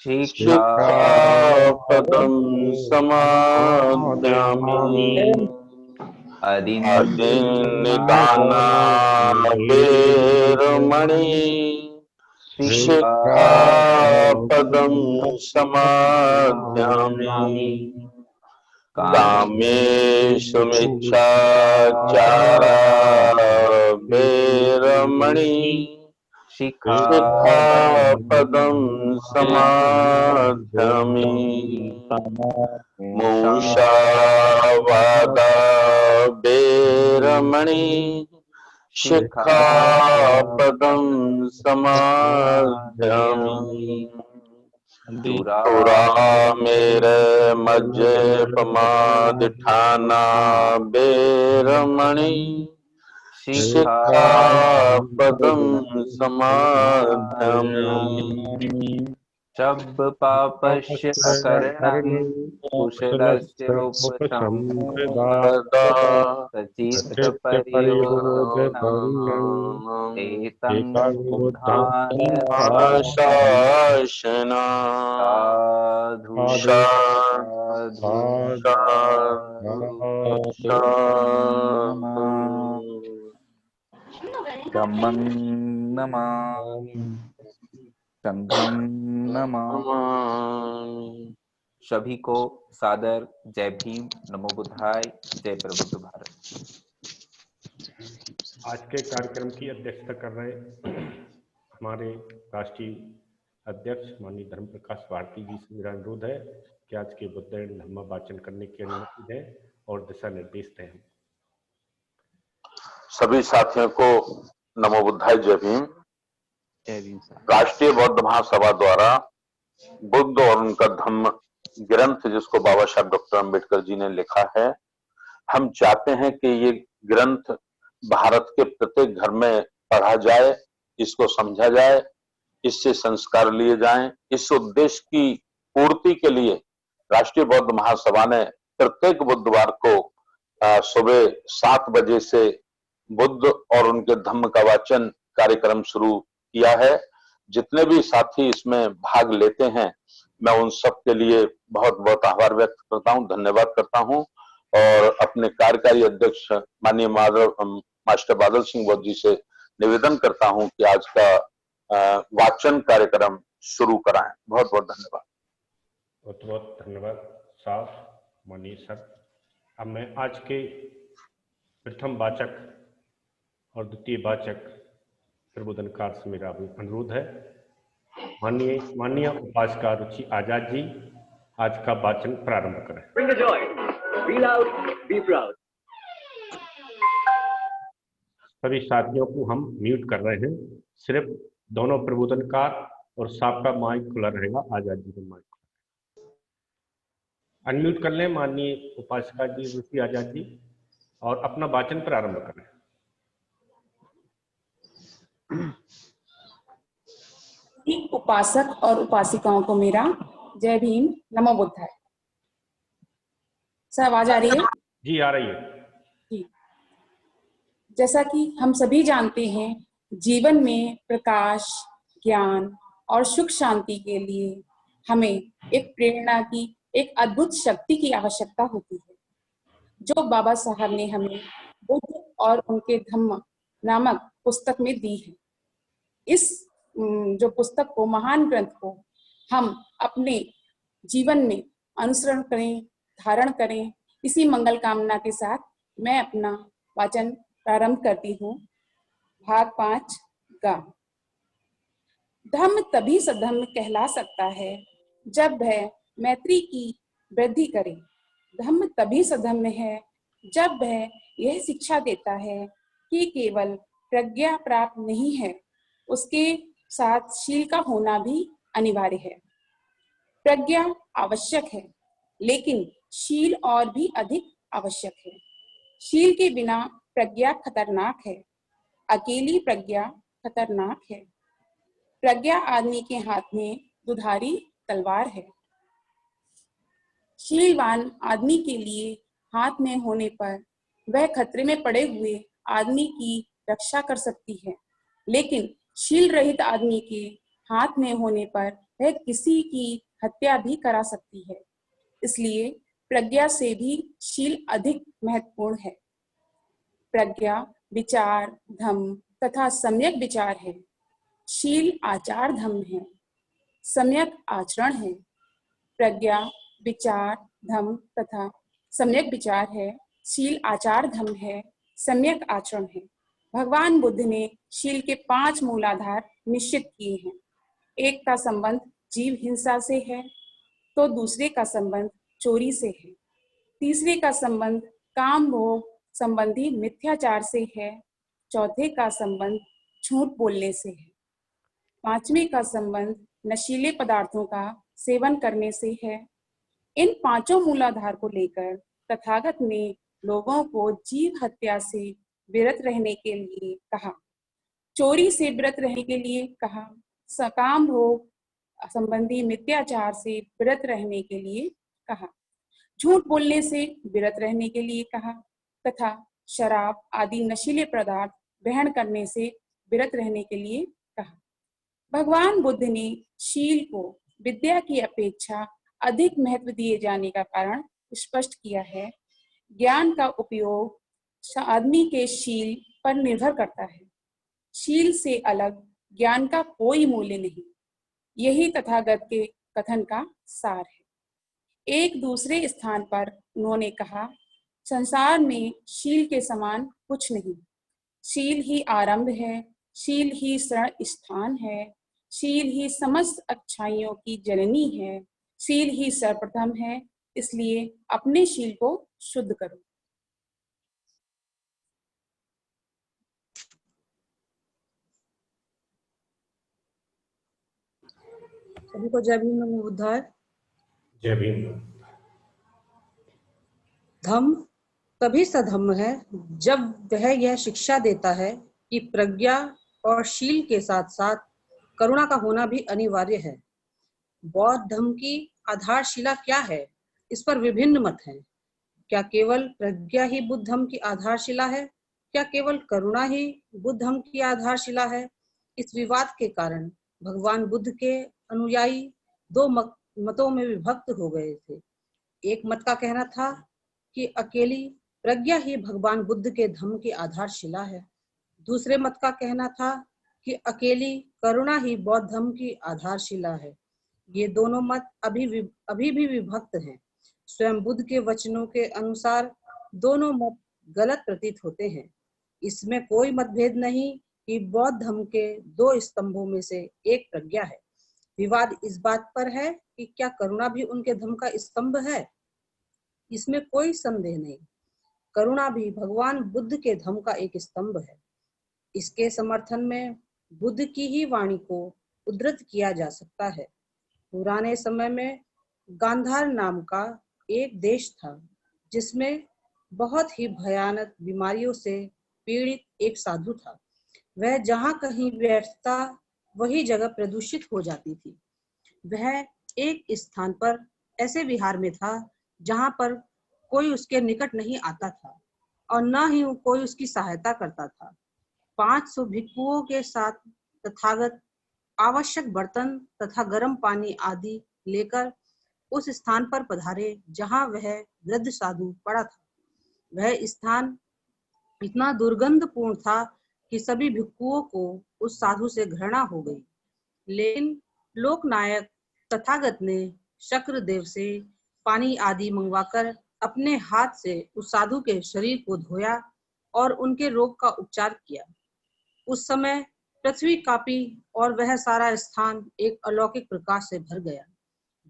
शिक्षापदं समादयामि। अदिन्निदाना वेरमणि शिक्षापदं समादयामि। कामेषु मिच्छाचारा वेरमणि शिक्षापदं समादयामि। मूषावादा वेरमणि शिक्षापदं समादयामि। दुरामेर मज्जपमादिठाना वेरमणि शिक्षापदं समादयामि। पापस्य अकरणं कुशलस्य उपसंपदा सचित्तपरियोधनं एतं शासना साधु धम्मं नमामि संघं नमामि। सभी को सादर जय भीम, नमो बुद्धाय, जय प्रबुद्ध भारत। आज के कार्यक्रम की अध्यक्षता कर रहे हमारे राष्ट्रीय अध्यक्ष माननीय धर्म प्रकाश भारती जी से मेरा अनुरोध है कि आज के बुद्ध धम्म वाचन करने की अनुमति दें और दिशा निर्देश दें। सभी साथियों को नमो बुद्धाय, जय भीम। राष्ट्रीय बौद्ध महासभा द्वारा बुद्ध और उनका धम्म ग्रंथ, जिसको बाबा साहब डॉक्टर अंबेडकर जी ने लिखा है, हम चाहते हैं कि ये ग्रंथ भारत के प्रत्येक घर में पढ़ा जाए, इसको समझा जाए, इससे संस्कार लिए जाएं। इस उद्देश्य की पूर्ति के लिए राष्ट्रीय बौद्ध महासभा ने प्रत्येक बुधवार को सुबह 7 बजे से बुद्ध और उनके धम्म का वाचन कार्यक्रम शुरू किया है। जितने भी साथी इसमें भाग लेते हैं, मैं उन सब के लिए बहुत बहुत आभार व्यक्त करता हूं, धन्यवाद करता हूं और अपने कार्यकारी अध्यक्ष माननीय मास्टर बादल सिंह बौद्ध जी से निवेदन करता हूं कि आज का वाचन कार्यक्रम शुरू कराएं। बहुत बहुत धन्यवाद। बहुत बहुत धन्यवाद साहब, माननीय सर। अब मैं आज के प्रथम वाचक और द्वितीय वाचक प्रबोधनकार से मेरा अनुरोध है, माननीय उपासका रुचि आजाद जी आज का वाचन प्रारंभ करें। Bring the joy. Be loud, be proud. सभी साथियों को हम म्यूट कर रहे हैं, सिर्फ दोनों प्रबोधनकार और साहब का माइक खुला रहेगा। आजाद जी का माइक अनम्यूट कर लें माननीय उपासका जी रुचि आजाद जी, और अपना वाचन प्रारंभ करें। उपासक और उपासिकाओं को मेरा जय भीम, नमो बुद्धाय। सर आवाज आ रही है? जी आ रही है। जी, जैसा कि हम सभी जानते हैं, जीवन में प्रकाश, ज्ञान और सुख शांति के लिए हमें एक प्रेरणा की, एक अद्भुत शक्ति की आवश्यकता होती है, जो बाबा साहब ने हमें बुद्ध और उनके धम्म नामक पुस्तक में दी है। इस जो पुस्तक को, महान ग्रंथ को हम अपने जीवन में अनुसरण करें, धारण करें, इसी मंगल कामना के साथ मैं अपना वाचन प्रारंभ करती हूँ। भाग 5 गा। धम्म तभी सधम्म कहला सकता है जब वह मैत्री की वृद्धि करे। धम्म तभी सधम्म है जब वह यह शिक्षा देता है कि केवल प्रज्ञा प्राप्त नहीं है, उसके साथ शील का होना भी अनिवार्य है। प्रज्ञा आवश्यक है, लेकिन शील और भी अधिक आवश्यक है। शील के बिना प्रज्ञा खतरनाक है, अकेली प्रज्ञा खतरनाक है। प्रज्ञा आदमी के हाथ में दुधारी तलवार है। शीलवान आदमी के लिए हाथ में होने पर वह खतरे में पड़े हुए आदमी की रक्षा कर सकती है, लेकिन शील रहित आदमी के हाथ में होने पर वह किसी की हत्या भी करा सकती है। इसलिए प्रज्ञा से भी शील अधिक महत्वपूर्ण है। प्रज्ञा विचार, धम्म तथा सम्यक विचार है। शील आचार धम्म है, सम्यक आचरण है। प्रज्ञा विचार, धम्म तथा सम्यक विचार है, शील आचार धम्म है, सम्यक आचरण है। भगवान बुद्ध ने शील के 5 मूलाधार निश्चित किए हैं। एक का संबंध जीव हिंसा से है, तो दूसरे का संबंध चोरी से है, तीसरे का संबंध काम भोग संबंधी मिथ्याचार से है, चौथे का संबंध झूठ बोलने से है, पांचवें का संबंध नशीले पदार्थों का सेवन करने से है। इन 5 मूलाधार को लेकर तथागत ने लोगों को जीव हत्या से विरत रहने के लिए कहा, चोरी से विरत रहने के लिए कहा, सकाम भोग संबंधी मिथ्याचार से विरत रहने के लिए कहा, झूठ बोलने से विरत रहने के लिए कहा तथा शराब आदि नशीले पदार्थ ग्रहण करने से विरत रहने के लिए कहा। भगवान बुद्ध ने शील को विद्या की अपेक्षा अधिक महत्व दिए जाने का कारण स्पष्ट किया है। ज्ञान का उपयोग आदमी के शील पर निर्भर करता है। शील से अलग ज्ञान का कोई मूल्य नहीं। यही तथागत के कथन का सार है। एक दूसरे स्थान पर उन्होंने कहा, संसार में शील के समान कुछ नहीं। शील ही आरंभ है, शील ही शरण स्थान है, शील ही समस्त अच्छाइयों की जननी है, शील ही सर्वप्रथम है। इसलिए अपने शील को शुद्ध करो। सभी को जय भीम, नमो बुद्धाय। जय भीम। धम्म तभी सधम्म है जब वह यह शिक्षा देता है कि प्रज्ञा और शील के साथ साथ करुणा का होना भी अनिवार्य है। बौद्ध धम्म की आधारशिला क्या है, इस पर विभिन्न मत हैं। क्या केवल प्रज्ञा ही बुद्ध धम्म की आधारशिला है? क्या केवल करुणा ही बुद्ध धम्म की आधारशिला है? इस विवाद के कारण भगवान बुद्ध के अनुयायी 2 मतों में विभक्त हो गए थे। एक मत का कहना था कि अकेली प्रज्ञा ही भगवान बुद्ध के धम्म की आधारशिला है। दूसरे मत का कहना था कि अकेली करुणा ही बौद्ध धम्म की आधारशिला है। ये दोनों मत अभी भी विभक्त हैं। स्वयं बुद्ध के वचनों के अनुसार दोनों मत गलत प्रतीत होते हैं। इसमें कोई मतभेद नहीं कि बौद्ध धम्म के 2 स्तंभों में से एक प्रज्ञा है। विवाद इस बात पर है कि क्या करुणा भी उनके धम्म का स्तंभ है। इसमें कोई संदेह नहीं, करुणा भी भगवान बुद्ध के धम्म का एक स्तंभ है। इसके समर्थन में बुद्ध की ही वाणी को उद्धृत किया जा सकता है। पुराने समय में गांधार नाम का एक देश था, जिसमें बहुत ही भयानक बीमारियों से पीड़ित एक साधु था। वह जहाँ कहीं बैठता वही जगह प्रदूषित हो जाती थी। वह एक स्थान पर ऐसे विहार में था जहाँ पर कोई उसके निकट नहीं आता था और न ही कोई उसकी सहायता करता था। 500 भिक्षुओं के साथ तथागत आवश्यक बर्तन तथा गर्म पानी आदि लेकर उस स्थान पर पधारे जहाँ वह वृद्ध साधु पड़ा था। वह स्थान इतना दुर्गंधपूर्ण था कि सभी भिक्षुओं को उस साधु से घृणा हो गई। लेकिन लोकनायक तथागत ने शक्रदेव से पानी आदि मंगवाकर अपने हाथ से उस साधु के शरीर को धोया और उनके रोग का उपचार किया। उस समय पृथ्वी कांपी और वह सारा स्थान एक अलौकिक प्रकाश से भर गया,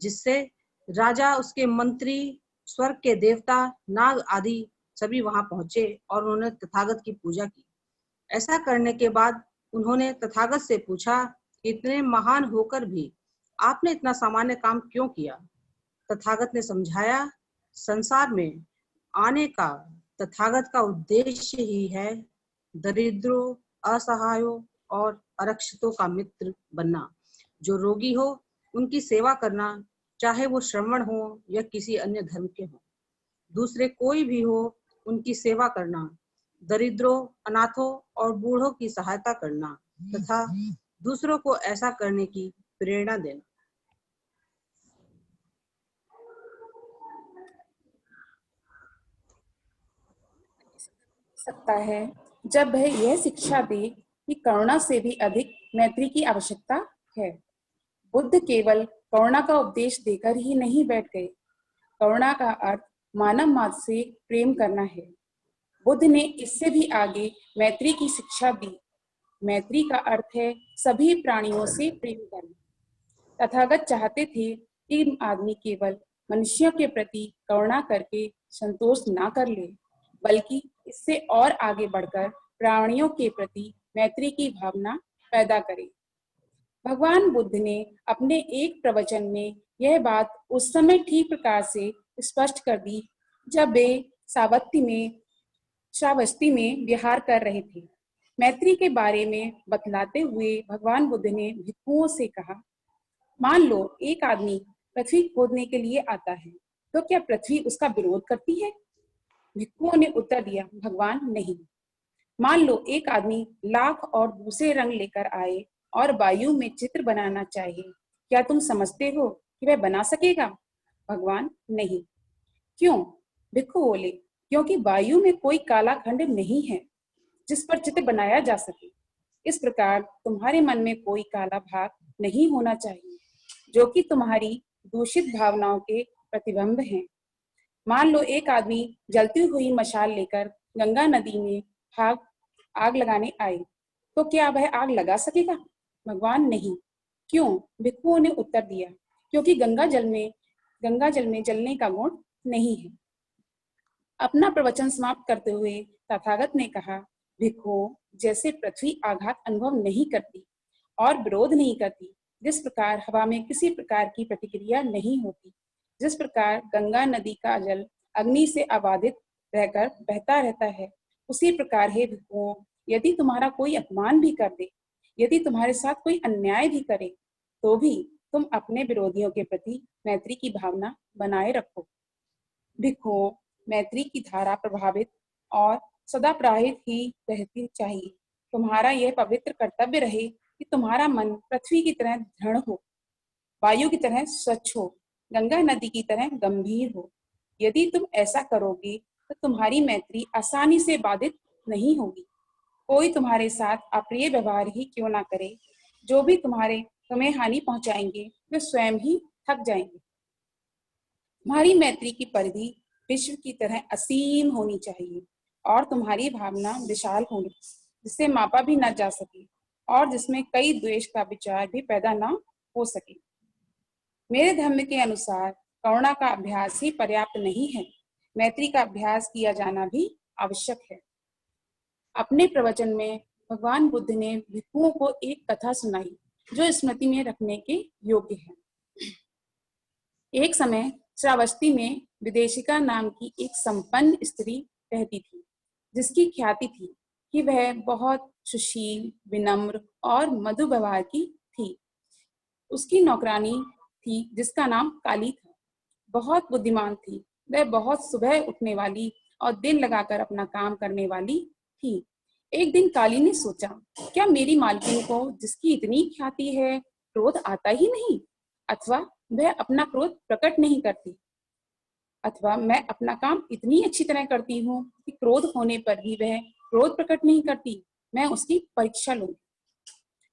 जिससे राजा, उसके मंत्री, स्वर्ग के देवता, नाग आदि सभी वहां पहुंचे और उन्होंने तथागत की पूजा की। ऐसा करने के बाद उन्होंने तथागत से पूछा कि इतने महान होकर भी आपने इतना सामान्य काम क्यों किया। तथागत ने समझाया, संसार में आने का तथागत का उद्देश्य ही है दरिद्रों, असहायों और अरक्षितों का मित्र बनना। जो रोगी हो उनकी सेवा करना, चाहे वो श्रमण हो या किसी अन्य धर्म के हो। दूसरे कोई भी हो उनकी सेवा करना, दरिद्रों, अनाथों और बूढ़ों की सहायता करना तथा दूसरों को ऐसा करने की प्रेरणा देना। सकता है जब वह यह शिक्षा दे कि करुणा से भी अधिक मैत्री की आवश्यकता है। बुद्ध केवल करुणा का उपदेश देकर ही नहीं बैठ गए। करुणा का अर्थ मानव मात्र से प्रेम करना है। बुद्ध ने इससे भी आगे मैत्री की शिक्षा दी। मैत्री का अर्थ है सभी प्राणियों से प्रेम करना। तथागत चाहते थे कि आदमी केवल मनुष्यों के प्रति करुणा करके संतोष ना कर ले, बल्कि इससे और आगे बढ़कर प्राणियों के प्रति मैत्री की भावना पैदा करे। भगवान बुद्ध ने अपने एक प्रवचन में यह बात उस समय ठीक प्रकार से स्पष्ट कर दी जब वे श्रावस्ती में विहार कर रहे थे। मैत्री के बारे में बतलाते हुए भगवान बुद्ध ने भिक्षुओं से कहा, मान लो एक आदमी पृथ्वी खोदने के लिए आता है, तो क्या पृथ्वी उसका विरोध करती है? भिक्षुओं ने उत्तर दिया, भगवान नहीं। मान लो एक आदमी लाख और दूसरे रंग लेकर आए और वायु में चित्र बनाना चाहे, क्या तुम समझते हो कि वह बना सकेगा? भगवान नहीं। क्यों? भिक्षु बोले, क्योंकि वायु में कोई काला खंड नहीं है जिस पर चित्र बनाया जा सके। इस प्रकार तुम्हारे मन में कोई काला भाग नहीं होना चाहिए जो कि तुम्हारी दूषित भावनाओं के प्रतिबिंब हैं। मान लो एक आदमी जलती हुई मशाल लेकर गंगा नदी में आग लगाने आए, तो क्या वह आग लगा सकेगा? भगवान नहीं। क्यों? भिक्षुओं ने उत्तर दिया, क्योंकि गंगा जल में जलने का गुण नहीं है। अपना प्रवचन समाप्त करते हुए तथागत ने कहा, भिक्षुओं, जैसे पृथ्वी आघात अनुभव नहीं करती और विरोध नहीं करती, जिस प्रकार हवा में किसी प्रकार की प्रतिक्रिया नहीं होती, जिस प्रकार गंगा नदी का जल अग्नि से अबाधित रहकर बहता रहता है, उसी प्रकार हे भिक्षुओं, यदि तुम्हारा कोई अपमान भी कर दे, यदि तुम्हारे साथ कोई अन्याय भी करे, तो भी तुम अपने विरोधियों के प्रति मैत्री की भावना बनाए रखो। भिक्षुओं, मैत्री की धारा प्रभावित और सदा प्रवाहित ही रहती चाहिए। तुम्हारा यह पवित्र कर्तव्य रहे कि तुम्हारा मन पृथ्वी की तरह दृढ़ हो, वायु की तरह स्वच्छ हो, गंगा नदी की तरह गंभीर हो। यदि तुम ऐसा करोगे तो तुम्हारी मैत्री आसानी से बाधित नहीं होगी। कोई तुम्हारे साथ अप्रिय व्यवहार ही क्यों ना करे, जो भी तुम्हें हानि पहुंचाएंगे वे स्वयं ही थक जाएंगे। तुम्हारी मैत्री की परिधि विश्व की तरह असीम होनी चाहिए और तुम्हारी भावना विशाल होनी, जिससे मापा भी ना जा सके और जिसमें कई द्वेष का विचार भी पैदा ना हो सके। मेरे धर्म के अनुसार करुणा का अभ्यास ही पर्याप्त नहीं है, मैत्री का अभ्यास किया जाना भी आवश्यक है। अपने प्रवचन में भगवान बुद्ध ने भिक्षुओं को एक कथा सुनाई जो स्मृति में रखने के योग्य है। एक समय श्रावस्ती में विदेशिका नाम की एक संपन्न स्त्री रहती थी, जिसकी ख्याति थी कि वह बहुत सुशील, विनम्र और मधुर व्यवहार की थी। उसकी नौकरानी थी जिसका नाम काली था। बहुत बुद्धिमान थी। वह बहुत सुबह उठने वाली और दिल लगाकर अपना काम करने वाली थी। एक दिन काली ने सोचा, क्या मेरी मालकिन को, जिसकी इतनी ख्याति है, क्रोध आता ही नहीं, अथवा वह अपना क्रोध प्रकट नहीं करती, अथवा मैं अपना काम इतनी अच्छी तरह करती हूँ कि क्रोध होने पर भी वह क्रोध प्रकट नहीं करती। मैं उसकी परीक्षा लूंगी।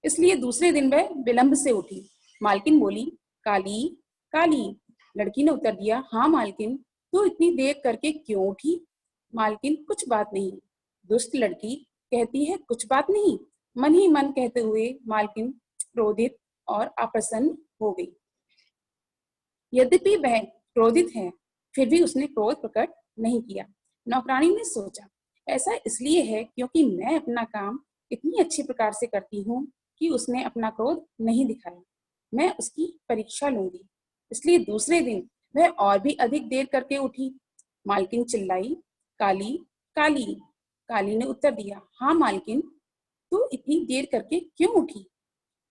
इसलिए दूसरे दिन वह विलंब से उठी। मालकिन बोली, काली काली। लड़की ने उत्तर दिया, हाँ मालकिन, तू इतनी देर करके क्यों उठी? मालकिन, कुछ बात नहीं। दुष्ट लड़की कहती है, कुछ बात नहीं। मन ही मन कहते हुए मालकिन क्रोधित और अप्रसन्न हो गई। यद्यपि वह क्रोधित है, फिर भी उसने क्रोध प्रकट नहीं किया। नौकरानी ने सोचा, ऐसा इसलिए है क्योंकि मैं अपना काम इतनी अच्छी प्रकार से करती हूँ कि उसने अपना क्रोध नहीं दिखाया। मैं उसकी परीक्षा लूंगी। इसलिए दूसरे दिन वह और भी अधिक देर करके उठी। मालकिन चिल्लाई, काली काली। काली ने उत्तर दिया, हाँ मालकिन, तू इतनी देर करके क्यों उठी?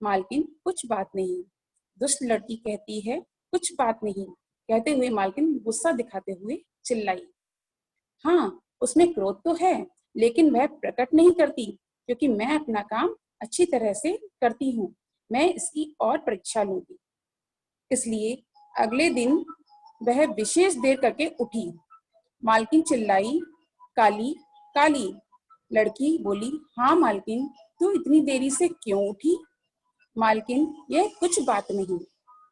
मालकिन, कुछ बात नहीं। दुष्ट लड़की कहती है, कुछ बात नहीं। कहते हुए मालकिन गुस्सा दिखाते हुए चिल्लाई, हाँ, उसमें क्रोध तो है, लेकिन वह प्रकट नहीं करती क्योंकि मैं अपना काम अच्छी तरह से करती हूँ। मैं इसकी और परीक्षा लूंगी। इसलिए अगले दिन वह विशेष देर करके उठी। मालकिन चिल्लाई, काली काली। लड़की बोली, हाँ मालकिन, तू इतनी देरी से क्यों उठी? मालकिन, यह कुछ बात नहीं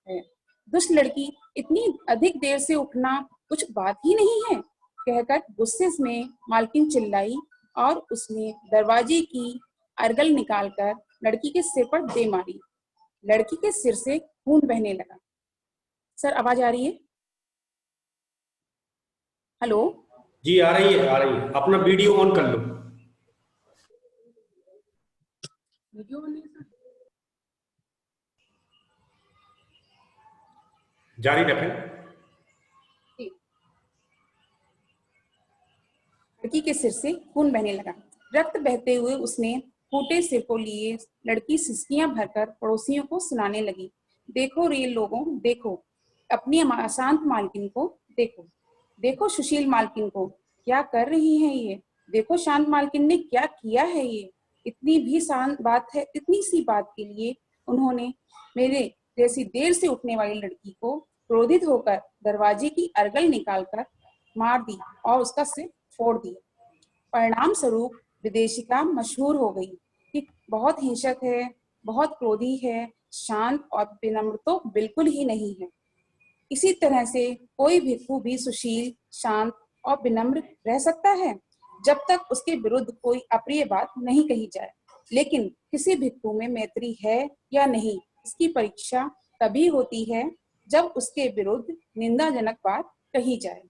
है। दुष्ट लड़की, इतनी अधिक देर से उठना कुछ बात ही नहीं है, कहकर गुस्से में मालकिन चिल्लाई और उसने दरवाजे की अर्गल निकालकर लड़की के सिर पर दे मारी। लड़की के सिर से खून बहने लगा। सर, आवाज आ रही है? हेलो? जी आ रही है, आ रही है। अपना वीडियो ऑन कर लो। वीडियो ऑन है सर? जारी रखें। लड़की के सिर से खून बहने लगा। रक्त बहते हुए उसने फूटे सिर को लिए लड़की सिसकियां भरकर पड़ोसियों को सुनाने लगी, देखो रे लोगों, देखो अपनी अशांत मालकिन को, देखो देखो सुशील मालकिन को क्या कर रही है ये, देखो शांत मालकिन ने क्या किया है ये। इतनी भी शांत बात है, इतनी सी बात के लिए उन्होंने मेरे जैसी देर से उठने वाली लड़की को क्रोधित होकर दरवाजे की अर्गल निकालकर मार दी और उसका सिर फोड़ दिया। परिणाम स्वरूप विदेशिका मशहूर हो गई कि बहुत हिंसक है, बहुत क्रोधी है, शांत और विनम्र तो बिल्कुल ही नहीं है। इसी तरह से कोई भिक्षु भी सुशील, शांत और विनम्र रह सकता है जब तक उसके विरुद्ध कोई अप्रिय बात नहीं कही जाए। लेकिन किसी भिक्षु में मैत्री है या नहीं, इसकी परीक्षा तभी होती है जब उसके विरुद्ध निंदाजनक बात कही जाए।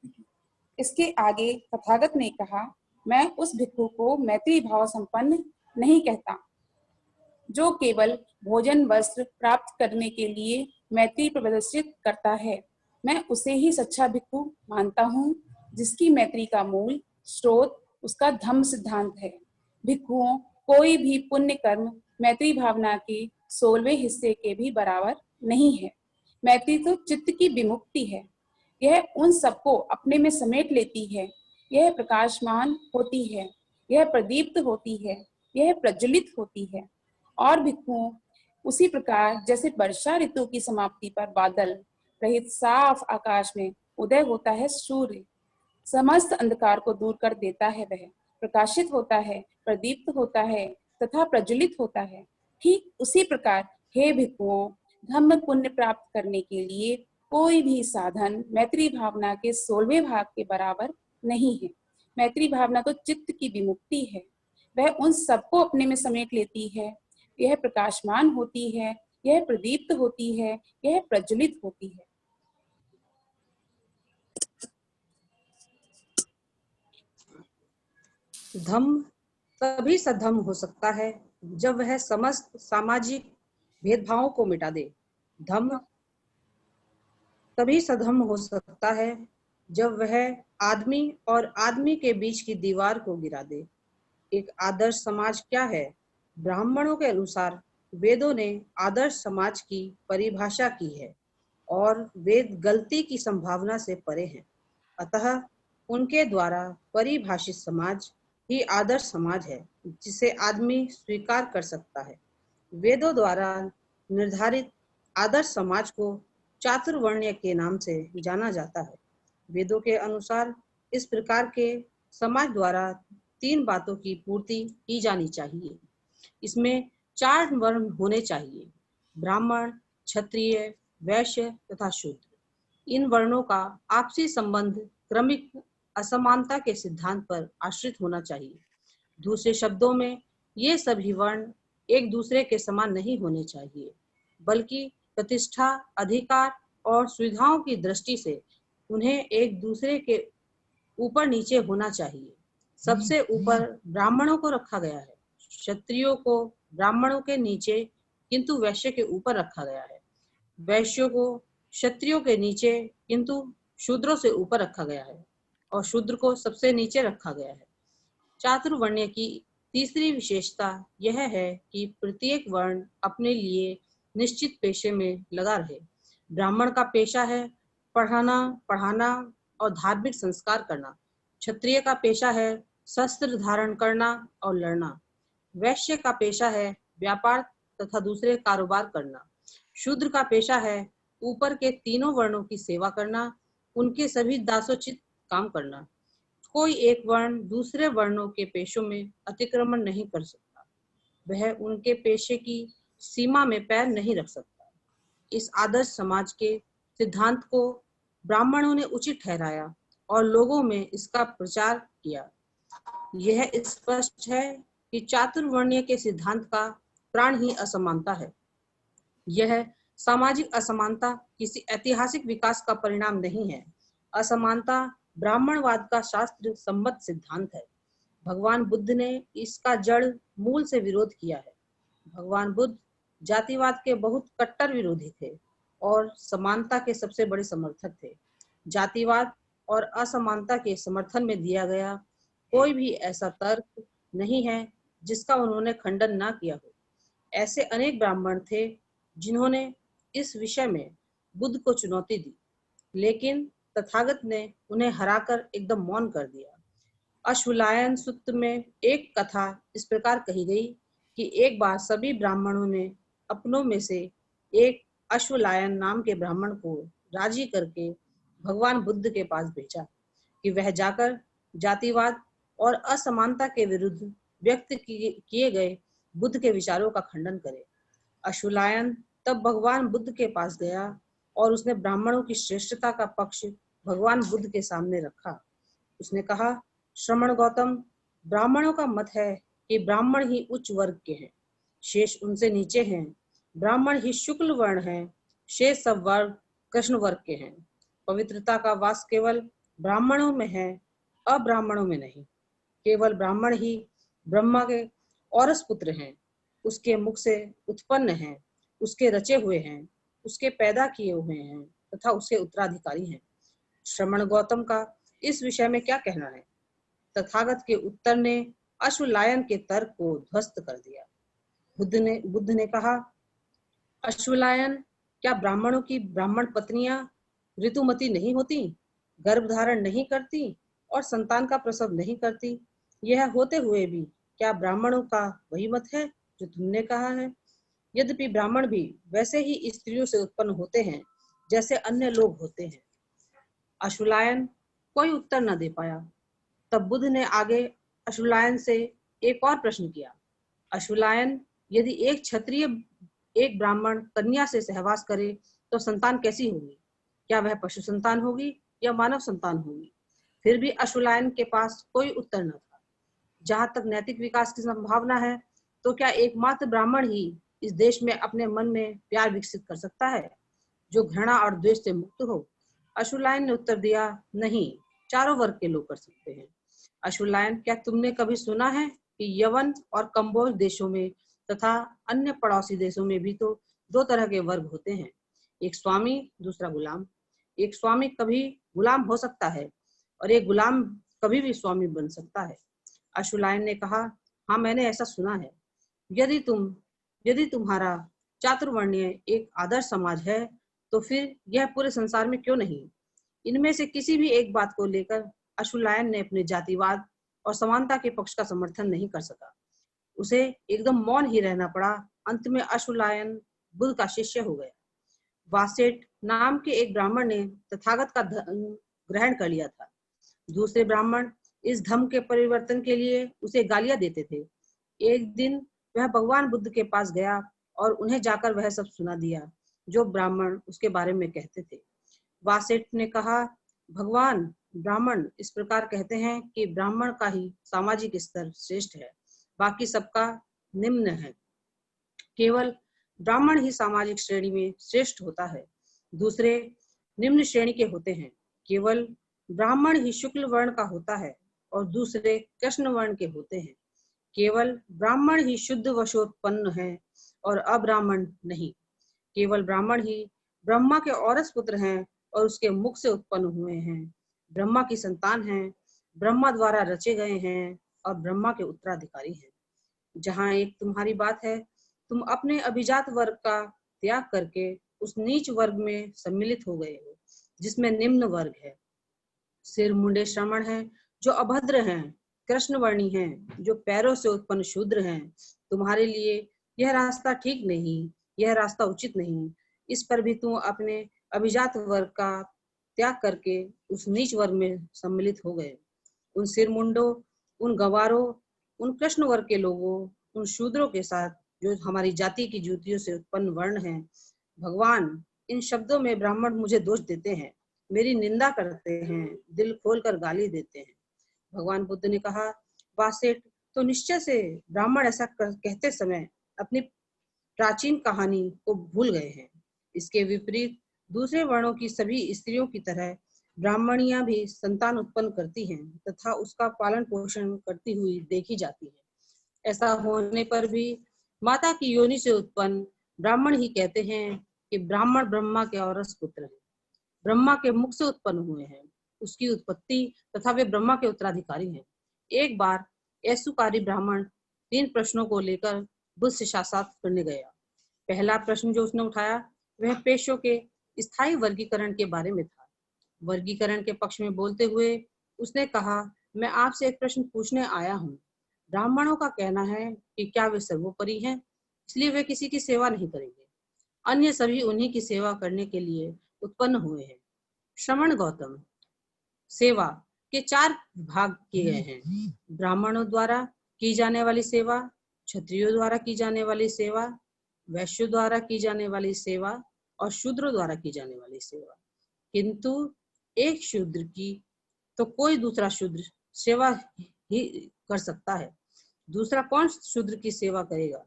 इसके आगे तथागत ने कहा, मैं उस भिक्षु को मैत्री भाव संपन्न नहीं कहता जो केवल भोजन वस्त्र प्राप्त करने के लिए मैत्री प्रदर्शित करता है। मैं उसे ही सच्चा भिक्षु मानता हूँ जिसकी मैत्री का मूल स्रोत उसका धम्म सिद्धांत है। भिक्षुओं कोई भी पुण्य कर्म मैत्री भावना के 16वें हिस्से के भी बराबर नहीं है। मैत्री तो चित्त की विमुक्ति है। यह उन सबको अपने में समेट लेती है। यह प्रकाशमान होती है, यह प्रदीप्त होती है, यह प्रज्वलित होती है। और भिक्षुओं उसी प्रकार जैसे वर्षा ऋतु की समाप्ति पर बादल रहित साफ आकाश में उदय होता है सूर्य, समस्त अंधकार को दूर कर देता है, वह प्रकाशित होता है, प्रदीप्त होता है तथा प्रज्वलित होता है। ठीक उसी प्रकार हे भिक्षुओं, धम्म पुण्य प्राप्त करने के लिए कोई भी साधन मैत्री भावना के 16वें भाग के बराबर नहीं है। मैत्री भावना तो चित्त की विमुक्ति है। वह उन सबको अपने में समेट लेती है। यह प्रकाशमान होती है, यह प्रदीप्त होती है, यह प्रज्वलित होती है। धम्म तभी सधम्म हो सकता है जब वह समस्त सामाजिक भेदभावों को मिटा दे। धम्म तभी सधम्म हो सकता है जब वह आदमी और आदमी के बीच की दीवार को गिरा दे। एक आदर्श समाज क्या है? ब्राह्मणों के अनुसार वेदों ने आदर्श समाज की परिभाषा की है और वेद गलती की संभावना से परे हैं। अतः उनके द्वारा परिभाषित समाज ही आदर्श समाज है जिसे आदमी स्वीकार कर सकता है। वेदों द्वारा निर्धारित आदर्श समाज को चातुर्वर्ण्य के नाम से जाना जाता है। वेदों के अनुसार इस प्रकार के समाज द्वारा 3 बातों की पूर्ति की जानी चाहिए। इसमें 4 वर्ण होने चाहिए: ब्राह्मण, क्षत्रिय, वैश्य तथा शूद्र। इन वर्णों का आपसी संबंध क्रमिक असमानता के सिद्धांत पर आश्रित होना चाहिए। दूसरे शब्दों में, ये सभी वर्ण एक दूसरे के समान नहीं होने चाहिए, बल्कि प्रतिष्ठा, अधिकार और सुविधाओं की दृष्टि से उन्हें एक दूसरे के ऊपर नीचे होना चाहिए। सबसे ऊपर ब्राह्मणों को रखा गया है, क्षत्रियों को ब्राह्मणों के नीचे किंतु वैश्य के ऊपर रखा गया है, वैश्यों को क्षत्रियों के नीचे किंतु शूद्रों से ऊपर रखा गया है और शूद्र को सबसे नीचे रखा गया है। चातुर्वर्ण्य की तीसरी विशेषता यह है कि प्रत्येक वर्ण अपने लिए निश्चित पेशे में लगा रहे। ब्राह्मण का पेशा है पढ़ाना और धार्मिक संस्कार करना। क्षत्रिय का पेशा है शस्त्र धारण करना और लड़ना। वैश्य का पेशा है व्यापार तथा दूसरे कारोबार करना। शूद्र का पेशा है ऊपर के तीनों वर्णों की सेवा करना, उनके सभी दासोचित काम करना। कोई एक वर्ण दूसरे वर्णों के पेशों में अतिक्रमण नहीं कर सकता, वह उनके पेशे की सीमा में पैर नहीं रख सकता। इस आदर्श समाज के सिद्धांत को ब्राह्मणों ने उचित ठहराया और लोगों में इसका प्रचार किया। यह स्पष्ट है कि चातुर्वर्ण्य के सिद्धांत का प्राण ही असमानता है। यह सामाजिक असमानता किसी ऐतिहासिक विकास का परिणाम नहीं है। असमानता ब्राह्मणवाद का शास्त्र सम्मत सिद्धांत है। भगवान बुद्ध ने इसका जड़ मूल से विरोध किया है। भगवान बुद्ध जातिवाद के बहुत कट्टर विरोधी थे और समानता के सबसे बड़े समर्थक थे। जातिवाद और असमानता के समर्थन में दिया गया कोई भी ऐसा तर्क नहीं है जिसका उन्होंने खंडन ना किया हो। ऐसे अनेक ब्राह्मण थे जिन्होंने इस विषय में बुद्ध को चुनौती दी, लेकिन तथागत ने उन्हें हराकर एकदम मौन कर दिया। अश्वलायन सूत्र में एक कथा इस प्रकार कही गई कि एक बार सभी ब्राह्मणों ने अपनों में से एक अश्वलायन नाम के ब्राह्मण को राजी करके भगवान बुद्ध के पास भेजा कि वह जाकर जातिवाद और असमानता के विरुद्ध व्यक्त किए गए बुद्ध के विचारों का खंडन करे। अश्वलायन तब भगवान बुद्ध के पास गया और उसने ब्राह्मणों की श्रेष्ठता का पक्ष भगवान बुद्ध के सामने रखा। उसने कहा, श्रमण गौतम, ब्राह्मणों का मत है कि ब्राह्मण ही उच्च वर्ग के हैं, शेष उनसे नीचे हैं। ब्राह्मण ही शुक्ल वर्ण हैं, शेष सब वर्ग कृष्ण वर्ग के हैं। पवित्रता का वास केवल ब्राह्मणों में है, अब्राह्मणों में नहीं। केवल ब्राह्मण ही ब्रह्मा के औरस पुत्र हैं, उसके मुख से उत्पन्न हैं, उसके रचे हुए हैं, उसके पैदा किए हुए हैं तथा उसके उत्तराधिकारी हैं। श्रमण गौतम का इस विषय में क्या कहना है? तथागत के उत्तर ने अश्वलायन के तर्क को ध्वस्त कर दिया। बुद्ध ने कहा, अश्वलायन, क्या ब्राह्मणों की ब्राह्मण पत्नियां ऋतुमती नहीं होती, गर्भ धारण नहीं करती और संतान का प्रसव नहीं करती? यह होते हुए भी क्या ब्राह्मणों का वही मत है जो तुमने कहा है? यद्यपि ब्राह्मण भी वैसे ही स्त्रियों से उत्पन्न होते हैं जैसे अन्य लोग होते हैं। अश्वलायन कोई उत्तर न दे पाया। तब बुद्ध ने आगे अश्वलायन से एक और प्रश्न किया, अश्वलायन, यदि एक क्षत्रिय एक ब्राह्मण कन्या से सहवास करे तो संतान कैसी होगी? क्या वह पशु संतान होगी या मानव संतान होगी? फिर भी अश्वलायन के पास कोई उत्तर न था। जहां तक नैतिक विकास की संभावना है, तो क्या एकमात्र ब्राह्मण ही इस देश में अपने मन में प्यार विकसित कर सकता है जो घृणा और द्वेष से मुक्त हो? अश्वलायन ने उत्तर दिया, नहीं, चारों वर्ग के लोग कर सकते हैं। अश्वलायन, क्या तुमने कभी सुना है कि यवन और कंबोज देशों में तथा अन्य पड़ोसी देशों में भी तो दो तरह के वर्ग होते हैं, एक स्वामी, दूसरा गुलाम। एक स्वामी कभी गुलाम हो सकता है और एक गुलाम कभी भी स्वामी बन सकता है। अश्वलायन ने कहा, हाँ, मैंने ऐसा सुना है। यदि तुम्हारा चातुर्वर्ण्य एक आदर्श समाज है, तो फिर यह पूरे संसार में क्यों नहीं? इनमें से किसी भी एक बात को लेकर अश्वलायन ने अपने जातिवाद और समानता के पक्ष का समर्थन नहीं कर सका। उसे एकदम मौन ही रहना पड़ा। अंत में अश्वलायन बुद्ध का शिष्य हो गया। वासेट नाम के एक ब्राह्मण ने तथागत का धर्म ग्रहण कर लिया था। दूसरे ब्राह्मण इस धर्म के परिवर्तन के लिए उसे गालियां देते थे। एक दिन वह भगवान बुद्ध के पास गया और उन्हें जाकर वह सब सुना दिया जो ब्राह्मण उसके बारे में कहते थे। वासेट ने कहा, भगवान, ब्राह्मण इस प्रकार कहते हैं कि ब्राह्मण का ही सामाजिक स्तर श्रेष्ठ है, बाकी सबका निम्न है। केवल ब्राह्मण ही सामाजिक श्रेणी में श्रेष्ठ होता है, दूसरे निम्न श्रेणी के होते हैं। केवल ब्राह्मण ही शुक्ल वर्ण का होता है और दूसरे कृष्ण वर्ण के होते हैं। केवल ब्राह्मण ही शुद्ध वशोत्पन्न है और अब्राह्मण नहीं। केवल ब्राह्मण ही ब्रह्मा के औरस पुत्र हैं और उसके मुख से उत्पन्न हुए हैं, ब्रह्मा की संतान हैं, ब्रह्मा द्वारा रचे गए हैं और ब्रह्मा के उत्तराधिकारी हैं। जहाँ एक तुम्हारी बात है, तुम अपने अभिजात वर्ग का त्याग करके उस नीच वर्ग में सम्मिलित हो गए हो जिसमें निम्न वर्ग है। सिर मुंडे श्रमण हैं जो अभद्र हैं, कृष्णवर्णी हैं जो पैरों से उत्पन्न शूद्र हैं। तुम्हारे लिए यह रास्ता ठीक नहीं, यह रास्ता उचित नहीं। इस पर भी तुम अपने अभिजात वर्ग का त्याग करके उस नीच वर्ग में सम्मिलित हो गए। उन सिरमुंडों, उन गंवारों, उन कृष्ण वर्ग के लोगों, उन शूद्रों के साथ जो हमारी जाति की जूतियों से उत्पन्न वर्ण हैं। भगवान, इन शब्दों में ब्राह्मण मुझे दोष देते हैं, मेरी निंदा करते हैं, दिल खोलकर गाली देते हैं। भगवान बुद्ध ने कहा, वासेठ, तो निश्चय से ब्राह्मण ऐसा कहते समय अपनी प्राचीन कहानी को भूल गए हैं। इसके विपरीत दूसरे वर्णों की सभी स्त्रियों की तरह ब्राह्मणियां भी संतान उत्पन्न करती हैं तथा उसका पालन पोषण करती हुई देखी जाती है। ऐसा होने पर भी माता की योनि से उत्पन्न ब्राह्मण ही कहते हैं कि ब्राह्मण ब्रह्मा के औरस पुत्र हैं, ब्रह्मा के मुख से उत्पन्न हुए हैं, उसकी उत्पत्ति तथा वे ब्रह्मा के उत्तराधिकारी हैं। एक बार ऐसुकारी ब्राह्मण 3 प्रश्नों को लेकर बुद्ध से साक्षात करने गया। पहला प्रश्न जो उसने उठाया वह पेशों के स्थायी वर्गीकरण के बारे में था। वर्गीकरण के पक्ष में बोलते हुए उसने कहा, मैं आपसे एक प्रश्न पूछने आया हूँ। ब्राह्मणों का कहना है कि क्या वे सर्वोपरि हैं, इसलिए वे किसी की सेवा नहीं करेंगे, अन्य सभी उन्हीं की सेवा करने के लिए उत्पन्न हुए हैं। श्रवण गौतम, सेवा के 4 भाग किए गए हैं। ब्राह्मणों द्वारा की जाने वाली सेवा, क्षत्रियों द्वारा की जाने वाली सेवा, वैश्यों द्वारा की जाने वाली सेवा और शूद्रों द्वारा की जाने वाली सेवा। किंतु एक शूद्र की तो कोई दूसरा शूद्र सेवा ही कर सकता है, दूसरा कौन शूद्र की सेवा करेगा?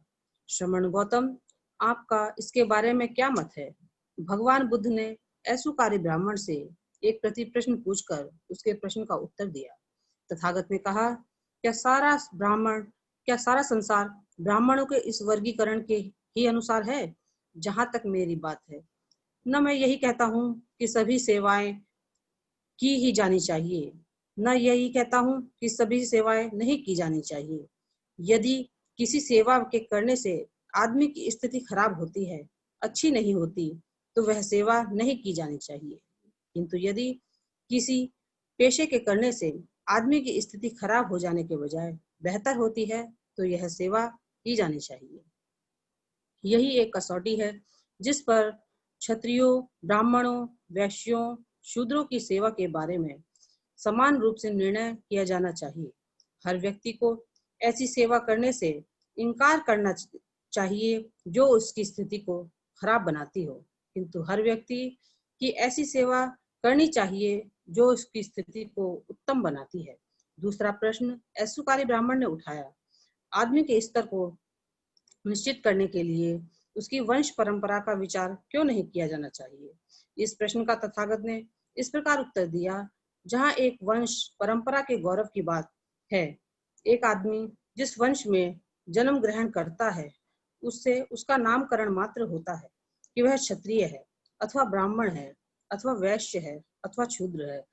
श्रमण गौतम, आपका इसके बारे में क्या मत है? भगवान बुद्ध ने ऐसुकारी ब्राह्मण से एक प्रति प्रश्न पूछकर उसके प्रश्न का उत्तर दिया। तथागत ने कहा, क्या सारा संसार ब्राह्मणों के इस वर्गीकरण के ही अनुसार है? जहां तक मेरी बात है, न मैं यही कहता हूँ कि सभी सेवाएं की ही जानी चाहिए, न यही कहता हूँ कि सभी सेवाएं नहीं की जानी चाहिए। यदि किसी सेवा के करने से आदमी की स्थिति खराब होती है, अच्छी नहीं होती, तो वह सेवा नहीं की जानी चाहिए। किंतु यदि किसी पेशे के करने से आदमी की स्थिति खराब हो जाने के बजाय बेहतर होती है, तो यह सेवा की जानी चाहिए। यही एक कसौटी है जिस पर क्षत्रियों, ब्राह्मणों, वैश्यों, शूद्रों की सेवा के बारे में समान रूप से निर्णय किया जाना चाहिए। हर व्यक्ति को ऐसी सेवा करने से इनकार करना चाहिए जो उसकी स्थिति को खराब बनाती हो, किंतु हर व्यक्ति की ऐसी सेवा करनी चाहिए जो उसकी स्थिति को उत्तम बनाती है। दूसरा प्रश्न ऐसुकारी ब्राह्मण ने उठाया, आदमी के स्तर को निश्चित करने के लिए उसकी वंश परंपरा का विचार क्यों नहीं किया जाना चाहिए? इस प्रश्न का तथागत ने इस प्रकार उत्तर दिया, जहाँ एक वंश परंपरा के गौरव की बात है, एक आदमी जिस वंश में जन्म ग्रहण करता है, उससे उसका नामकरण मात्र होता है कि वह क्षत्रिय है अथवा ब्राह्मण है अथवा वैश्य है अथवा शूद्र है।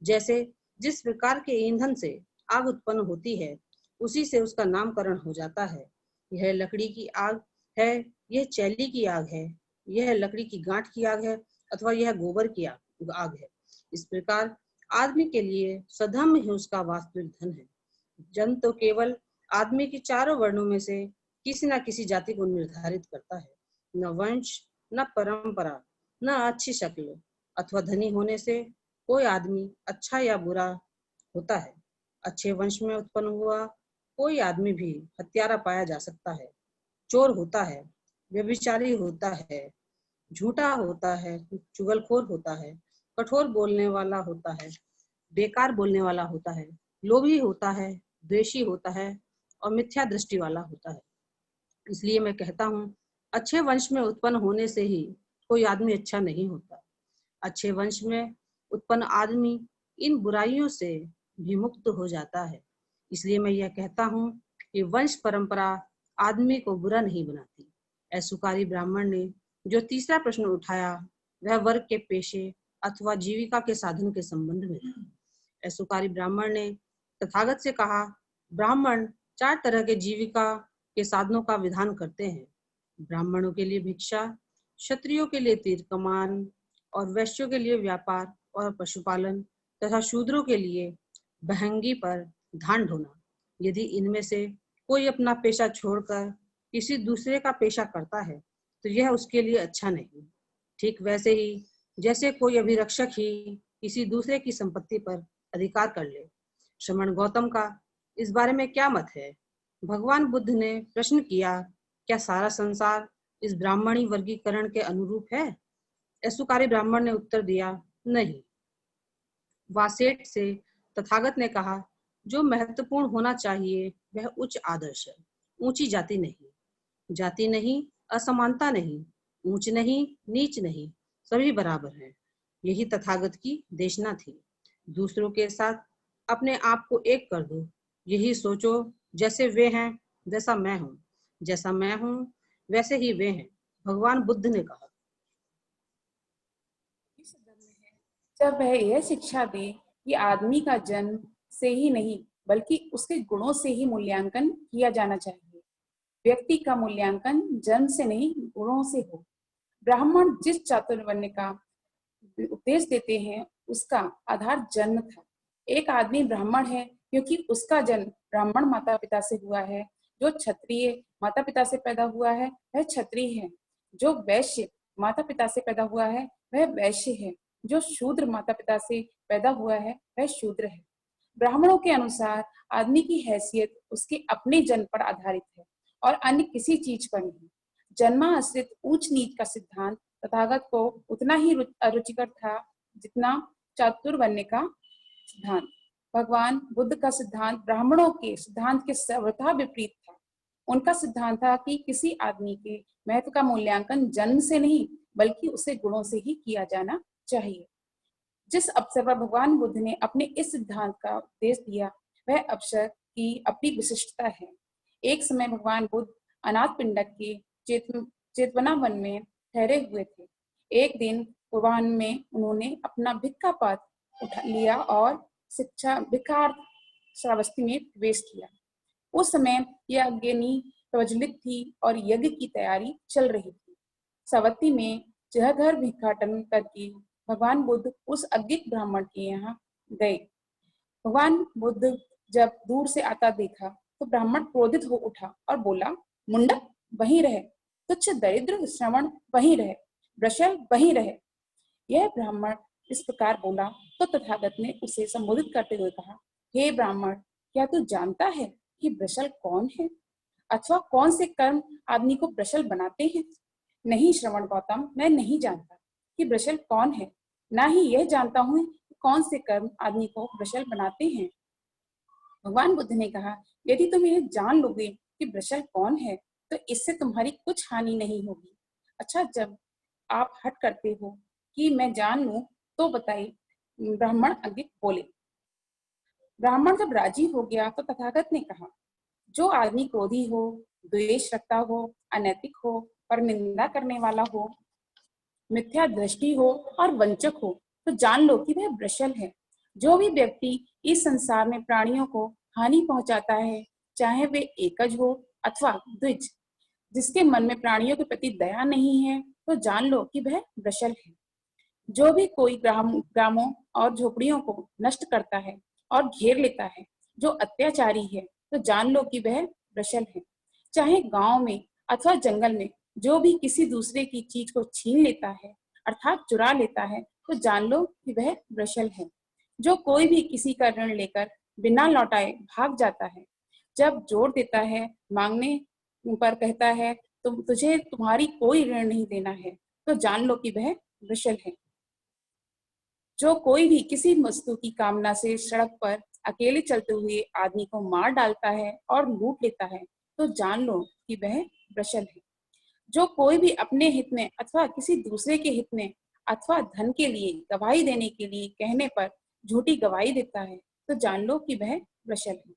जैसे जिस प्रकार के ईंधन से आग उत्पन्न होती है, उसी से उसका नामकरण हो जाता है। यह लकड़ी की आग है, यह चैली की आग है, यह लकड़ी की गांठ की आग है अथवा यह गोबर की आग है। इस प्रकार आदमी के लिए सधम्म ही उसका वास्तविक धन है। जन तो केवल आदमी की चारों वर्णों में से किसी न किसी जाति को निर्धारित करता है। न वंश, न परंपरा, न अच्छी शक्ल अथवा धनी होने से कोई आदमी अच्छा या बुरा होता है। अच्छे वंश में उत्पन्न हुआ कोई आदमी भी हत्यारा पाया जा सकता है, चोर होता है, व्यभिचारी होता है, झूठा होता है, चुगलखोर होता है, कठोर बोलने वाला होता है, बेकार बोलने वाला होता है, लोभी होता है, द्वेषी होता है और मिथ्या दृष्टि वाला होता है। इसलिए मैं कहता हूँ, अच्छे वंश में उत्पन्न होने से ही कोई आदमी अच्छा नहीं होता। अच्छे वंश में उत्पन्न आदमी इन बुराइयों से भी मुक्त हो जाता है। इसलिए मैं यह कहता हूँ कि वंश परंपरा आदमी को बुरा नहीं बनाती। ऐसुकारी ब्राह्मण ने जो तीसरा प्रश्न उठाया वह वर्ग के पेशे अथवा जीविका के साधन के संबंध में था। ऐसुकारी ब्राह्मण ने तथागत से कहा, ब्राह्मण 4 तरह के जीविका के साधनों का विधान करते हैं। ब्राह्मणों के लिए भिक्षा, क्षत्रियों के लिए तीर कमान और वैश्यों के लिए व्यापार और पशुपालन तथा शूद्रों के लिए बहंगी पर धान ढोना। यदि इनमें से कोई अपना पेशा छोड़कर किसी दूसरे का पेशा करता है तो यह उसके लिए अच्छा नहीं। ठीक वैसे ही जैसे कोई अभिरक्षक ही किसी दूसरे की संपत्ति पर अधिकार कर ले। श्रमण गौतम का इस बारे में क्या मत है? भगवान बुद्ध ने प्रश्न किया, क्या सारा संसार इस ब्राह्मणी वर्गीकरण के अनुरूप है? असुकारी ब्राह्मण ने उत्तर दिया, नहीं। वासेट से तथागत ने कहा, जो महत्वपूर्ण होना चाहिए वह उच्च आदर्श है, ऊंची जाति नहीं। जाति नहीं, असमानता नहीं, ऊंच नहीं, नीच नहीं, सभी बराबर हैं। यही तथागत की देशना थी। दूसरों के साथ अपने आप को एक कर दो। यही सोचो, जैसे वे हैं वैसा मैं हूँ, जैसा मैं हूँ वैसे ही वे हैं, भगवान बुद्ध ने कहा। जब वह यह शिक्षा दे कि आदमी का जन्म से ही नहीं बल्कि उसके गुणों से ही मूल्यांकन किया जाना चाहिए। व्यक्ति का मूल्यांकन जन्म से नहीं गुणों से हो। ब्राह्मण जिस चातुर्वर्ण्य का उपदेश देते हैं उसका आधार जन्म था। एक आदमी ब्राह्मण है क्योंकि उसका जन्म ब्राह्मण माता पिता से हुआ है। जो क्षत्रिय माता पिता से पैदा हुआ है वह क्षत्रिय है। जो वैश्य माता पिता से पैदा हुआ है वह वैश्य है। जो शूद्र माता पिता से पैदा हुआ है वह शूद्र है। ब्राह्मणों के अनुसार आदमी की हैसियत उसके अपने जन्म पर आधारित है और अन्य किसी चीज पर नहीं। जन्माश्रित ऊंच नीच का सिद्धांत तथागत को उतना ही अरुचिकर था जितना चातुर्वर्ण्य का सिद्धांत। भगवान बुद्ध का सिद्धांत ब्राह्मणों के सिद्धांत के सर्वथा विपरीत था। उनका सिद्धांत था कि किसी आदमी के महत्व का मूल्यांकन जन्म से नहीं बल्कि उसे गुणों से ही किया जाना चाहिए। जिस अवसर पर भगवान बुद्ध ने अपने इस सिद्धांत का उपदेश दिया वह अवसर की अपनी विशिष्टता है। एक समय भगवान बुद्ध अनाथ पिंडक के चेतवना वन में ठहरे हुए थे। एक दिन पूर्वाह्न में उन्होंने अपना भिक्षा पात्र उठा लिया और शिक्षा भिक्षार्थ श्रावस्ती में प्रवेश किया। उस समय यह अग्नि प्रज्वलित थी और यज्ञ की तैयारी चल रही थी। सावती में जह घर भिक्षाटन करके भगवान बुद्ध उस अज्ञात ब्राह्मण के यहाँ गए। भगवान बुद्ध जब दूर से आता देखा तो ब्राह्मण क्रोधित हो उठा और बोला, मुंडक वहीं रहे, तुच्छ दरिद्र श्रवण वहीं रहे, वृषल वहीं रहे। यह ब्राह्मण इस प्रकार बोला तो तथागत ने उसे संबोधित करते हुए कहा, हे ब्राह्मण, क्या तू जानता है कि वृषल कौन है अथवा कौन से कर्म आदमी को वृषल बनाते हैं? नहीं श्रवण गौतम, मैं नहीं जानता कि वृषल कौन है, ना ही यह जानता हूं कि कौन से कर्म आदमी को वृषल बनाते हैं। भगवान बुद्ध ने कहा, यदि तुम यह जान लोगे कि वृषल कौन है तो इससे तुम्हारी कुछ हानि नहीं होगी। अच्छा, जब आप हट करते हो कि मैं जान लूं तो बताइए, ब्राह्मण अज्ञ बोले। ब्राह्मण जब राजी हो गया तो तथागत ने कहा, जो आदमी क्रोधी हो, द्वेष रखता हो, अनैतिक हो, पर निंदा करने वाला हो, मिथ्या दृष्टि हो और वंचक हो तो जान लो कि वह वृषल है। जो भी व्यक्ति इस संसार में प्राणियों को हानि पहुंचाता है, चाहे वे एकज हो अथवा द्विज, जिसके मन में प्राणियों के प्रति दया नहीं है तो जान लो कि वह वृषल है। जो भी कोई ग्रामों और झोपड़ियों को नष्ट करता है और घेर लेता है, जो अत्याचारी है तो जान लो कि वह वृषल है। चाहे गांव में अथवा जंगल में जो भी किसी दूसरे की चीज को छीन लेता है अर्थात चुरा लेता है तो जान लो कि वह वृषल है। जो कोई भी किसी का ऋण लेकर बिना लौटाए भाग जाता है, जब जोर देता है, मांगने पर कहता है तुझे तुम्हारी कोई ऋण नहीं देना है तो जान लो कि वह वृषल है। जो कोई भी किसी वस्तु की कामना से सड़क पर अकेले चलते हुए आदमी को मार डालता है और लूट लेता है तो जान लो कि वह वृषल है। जो कोई भी अपने हित में अथवा किसी दूसरे के हित में अथवा धन के लिए गवाही देने के लिए कहने पर झूठी गवाही देता है तो जान लो कि वह वृषल है।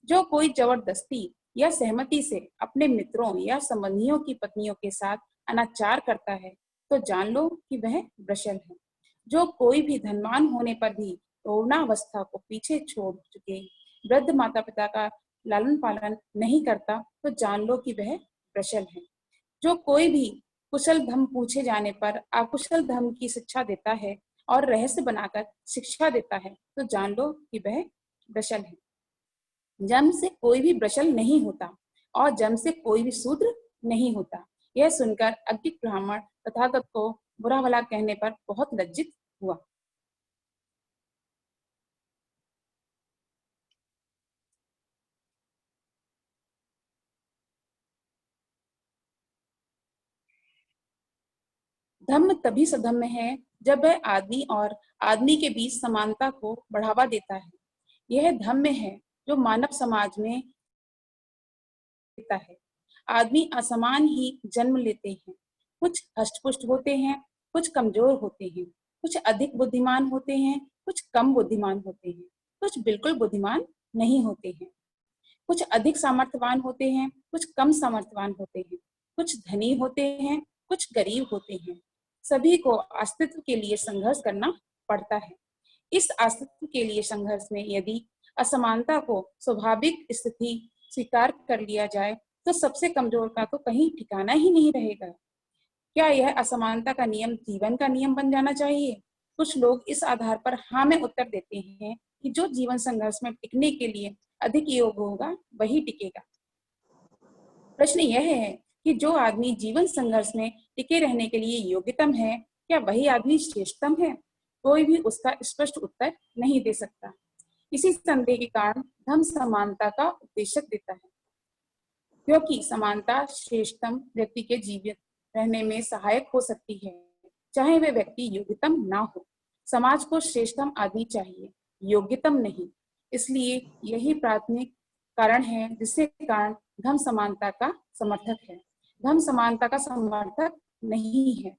जो कोई जबरदस्ती या सहमति से अपने मित्रों या संबंधियों की पत्नियों के साथ अनाचार करता है तो जान लो कि वह वृषल है। जो कोई भी धनवान होने पर भी यौवनावस्था को पीछे छोड़ चुके वृद्ध माता पिता का लालन पालन नहीं करता तो जान लो कि वह वृषल है। जो कोई भी कुशल धम पूछे जाने पर अकुशल धम की शिक्षा देता है और रहस्य बनाकर शिक्षा देता है तो जान लो कि वह वृषल है। जन्म से कोई भी वृषल नहीं होता और जन्म से कोई भी शूद्र नहीं होता। यह सुनकर अज्ञ ब्राह्मण तथागत को बुरा भला कहने पर बहुत लज्जित हुआ। धम्म तभी सधम्म है जब वह आदमी और आदमी के बीच समानता को बढ़ावा देता है। यह धम्म है जो मानव समाज में देता है। आदमी असमान ही जन्म लेते हैं। कुछ हष्ट-पुष्ट होते हैं, कुछ कमजोर होते हैं, कुछ अधिक बुद्धिमान होते हैं, कुछ कम बुद्धिमान होते हैं, कुछ बिल्कुल बुद्धिमान नहीं होते हैं। कुछ अधिक सामर्थ्यवान होते हैं, कुछ कम सामर्थ्यवान होते हैं, कुछ धनी होते हैं, कुछ गरीब होते हैं। सभी को अस्तित्व के लिए संघर्ष करना पड़ता है। इस अस्तित्व के लिए संघर्ष में यदि असमानता को स्वाभाविक स्थिति स्वीकार कर लिया जाए तो सबसे कमजोर का तो कहीं ठिकाना ही नहीं रहेगा। क्या यह असमानता का नियम जीवन का नियम बन जाना चाहिए? कुछ लोग इस आधार पर हाँ में उत्तर देते हैं कि जो जीवन संघर्ष में टिकने के लिए अधिक योग्य होगा वही टिकेगा। प्रश्न यह है कि जो आदमी जीवन संघर्ष में टिके रहने के लिए योग्यतम है, क्या वही आदमी श्रेष्ठतम है? कोई भी उसका स्पष्ट उत्तर नहीं दे सकता। इसी संदेह के कारण धर्म समानता का उपदेशक देता है, क्योंकि समानता श्रेष्ठतम व्यक्ति के जीवित रहने में सहायक हो सकती है, चाहे वह व्यक्ति योग्यतम ना हो। समाज को श्रेष्ठतम आदमी चाहिए, योग्यतम नहीं। इसलिए यही प्राथमिक कारण है जिसके कारण धर्म समानता का समर्थक है। धर्म समानता का समर्थक नहीं है।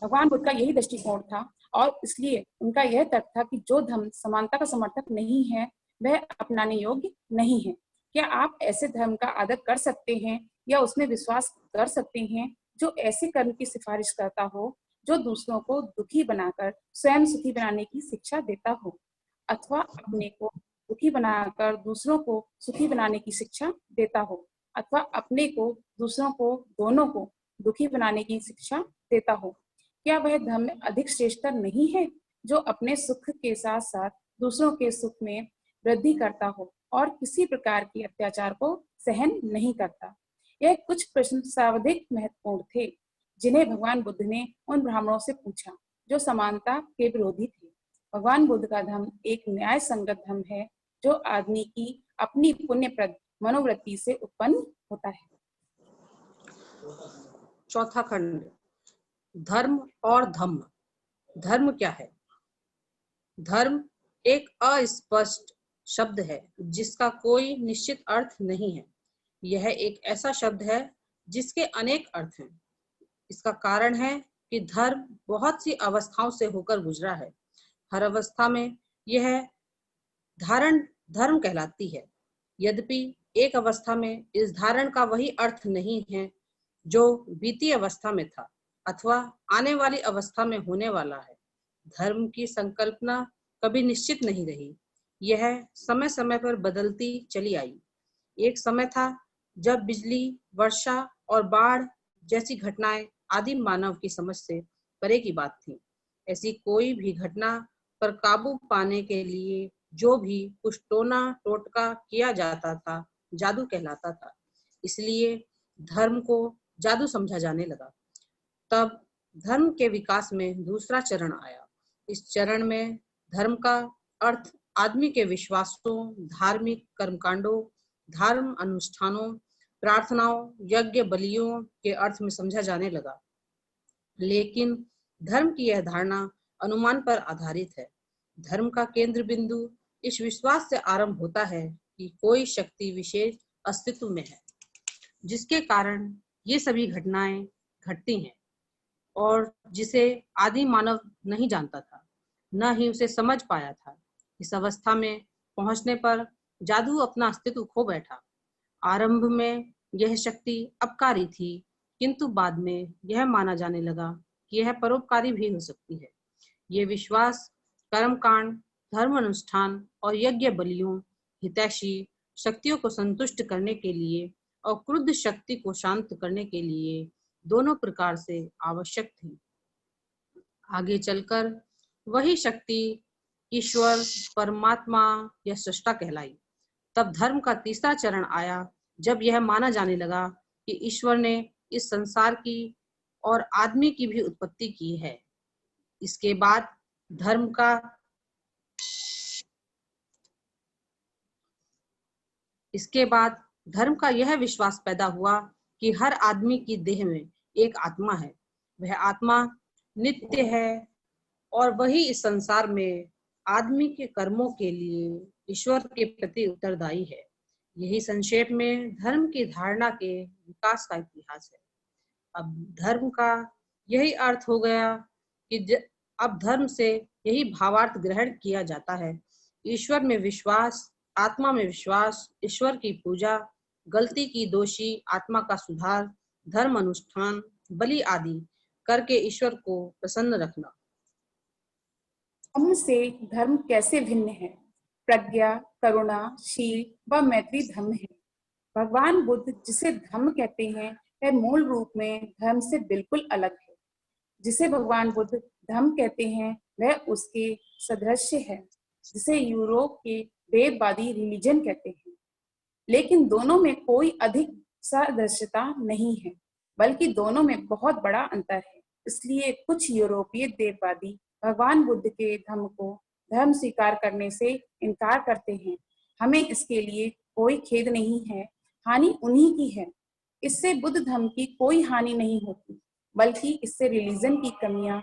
भगवान बुद्ध का यही दृष्टिकोण था और इसलिए उनका यह तर्क था कि जो धर्म समानता का समर्थक नहीं है वह अपनाने योग्य नहीं है। क्या आप ऐसे धर्म का आदर कर सकते हैं या उसमें विश्वास कर सकते हैं जो ऐसे कर्म की सिफारिश करता हो जो दूसरों को दुखी बनाकर स्वयं सुखी बनाने की शिक्षा देता हो, अथवा अपने को दुखी बनाकर दूसरों को सुखी बनाने की शिक्षा देता हो, अथवा अपने को दूसरों को दोनों को दुखी बनाने की शिक्षा देता हो? क्या वह धर्म अधिक श्रेष्ठतर नहीं है जो अपने सुख के साथ साथ दूसरों के सुख में वृद्धि करता हो और किसी प्रकार की अत्याचार को सहन नहीं करता? यह कुछ प्रश्न सर्वाधिक महत्वपूर्ण थे जिन्हें भगवान बुद्ध ने उन ब्राह्मणों से पूछा जो समानता के विरोधी थे। भगवान बुद्ध का धर्म एक न्याय संगत धर्म है जो आदमी की अपनी पुण्यप्रद मनोवृत्ति से उत्पन्न होता है। चौथा खंड, धर्म और धम्म। धर्म क्या है? धर्म एक अस्पष्ट शब्द है जिसका कोई निश्चित अर्थ नहीं है। यह एक ऐसा शब्द है जिसके अनेक अर्थ हैं। इसका कारण है कि धर्म बहुत सी अवस्थाओं से होकर गुजरा है। हर अवस्था में यह धारण धर्म कहलाती है। यद्यपि एक अवस्था में इस धारण का वही अर्थ नहीं है जो बीती अवस्था में था अथवा आने वाली अवस्था में होने वाला है। धर्म की संकल्पना कभी निश्चित नहीं रही। यह समय समय पर बदलती चली आई। एक समय था जब बिजली, वर्षा और बाढ़ जैसी घटनाएं आदिम मानव की समझ से परे की बात थी। ऐसी कोई भी घटना पर काबू पाने के लिए जो भी कुछ टोना टोटका किया जाता था जादू कहलाता था। इसलिए धर्म को जादू समझा जाने लगा। तब धर्म के विकास में दूसरा चरण आया। इस चरण में धर्म का अर्थ आदमी के विश्वासों, धार्मिक कर्मकांडों, धर्म अनुष्ठानों, प्रार्थनाओं, यज्ञ बलियों के अर्थ में समझा जाने लगा। लेकिन धर्म की यह धारणा अनुमान पर आधारित है। धर्म का केंद्र बिंदु इस विश्वास से आरंभ होता है कि कोई शक्ति विशेष अस्तित्व में है जिसके कारण ये सभी घटनाएं घटती हैं और जिसे आदि मानव नहीं जानता था, न ही उसे समझ पाया था। इस अवस्था में पहुंचने पर जादू अपना अस्तित्व खो बैठा। आरंभ में यह शक्ति अपकारी थी, किंतु बाद में यह माना जाने लगा कि यह परोपकारी भी हो सकती है। ये विश्वास कर्मकांड, धर्म अनुष्ठान और यज्ञ बलियों हितैषी शक्तियों को संतुष्ट करने के लिए और क्रुद्ध शक्ति को शांत करने के लिए दोनों प्रकार से आवश्यक थी। आगे चलकर वही शक्ति ईश्वर, परमात्मा या सृष्टा कहलाई। तब धर्म का तीसरा चरण आया जब यह माना जाने लगा कि ईश्वर ने इस संसार की और आदमी की भी उत्पत्ति की है। इसके बाद धर्म का यह विश्वास पैदा हुआ कि हर आदमी की देह में एक आत्मा है। वह आत्मा नित्य है और वही इस संसार में आदमी के कर्मों के लिए ईश्वर के प्रति उत्तरदायी है। यही संक्षेप में धर्म की धारणा के विकास का इतिहास है। अब धर्म का यही अर्थ हो गया कि अब धर्म से यही भावार्थ ग्रहण किया जाता है। ईश्वर में विश्वास, आत्मा में विश्वास, ईश्वर की पूजा, गलती की दोषी आत्मा का सुधार, धर्म अनुष्ठान, बलि आदि करके ईश्वर को प्रसन्न रखना। धम्म से धर्म कैसे भिन्न है? प्रज्ञा, करुणा, शील व मैत्री धम्म है। भगवान बुद्ध जिसे धम्म कहते हैं वह मूल रूप में धर्म से बिल्कुल अलग है। जिसे भगवान बुद्ध धम्म कहते हैं वह उसके सदृश है, जिसे यूरोप के वेदवादी रिलीजन कहते हैं। लेकिन दोनों में कोई अधिक सदृशता नहीं है, बल्कि दोनों में बहुत बड़ा अंतर है। इसलिए कुछ यूरोपीय देववादी भगवान बुद्ध के धम्म को धर्म स्वीकार करने से इनकार करते हैं। हमें इसके लिए कोई खेद नहीं है, हानि उन्हीं की है। इससे बुद्ध धर्म की कोई हानि नहीं होती, बल्कि इससे रिलीजन की कमियां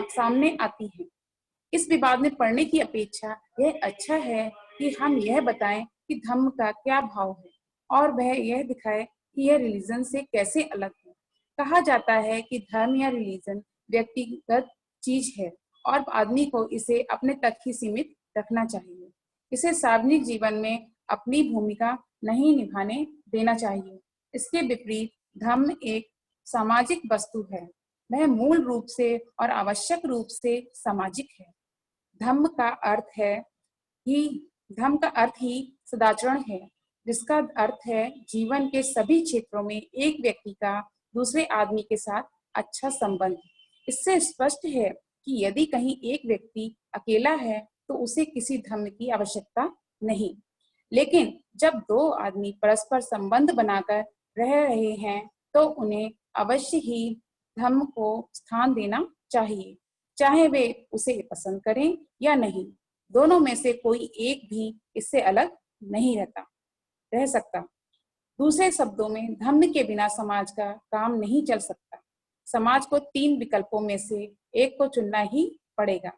सामने आती हैं। इस विवाद में पढ़ने की अपेक्षा यह अच्छा है कि हम यह बताएं कि धर्म का क्या भाव है और वह यह दिखाए कि यह रिलीजन से कैसे अलग है। कहा जाता है कि धर्म या रिलीजन व्यक्तिगत चीज है और आदमी को इसे अपने तक ही सीमित रखना चाहिए। इसे सार्वजनिक जीवन में अपनी भूमिका नहीं निभाने देना चाहिए। इसके विपरीत धर्म एक सामाजिक वस्तु है। वह मूल रूप से और आवश्यक रूप से सामाजिक है। धर्म का अर्थ ही सदाचरण है, जिसका अर्थ है जीवन के सभी क्षेत्रों में एक व्यक्ति का दूसरे आदमी के साथ अच्छा संबंध। इससे स्पष्ट है कि यदि कहीं एक व्यक्ति अकेला है तो उसे किसी धर्म की आवश्यकता नहीं। लेकिन जब दो आदमी परस्पर संबंध बनाकर रह रहे हैं तो उन्हें अवश्य ही धर्म को स्थान देना चाहिए, चाहे वे उसे पसंद करें या नहीं। दोनों में से कोई एक भी इससे अलग नहीं रह सकता। दूसरे शब्दों में धर्म के बिना समाज का काम नहीं चल सकता। समाज को 3 विकल्पों में से एक को चुनना ही पड़ेगा।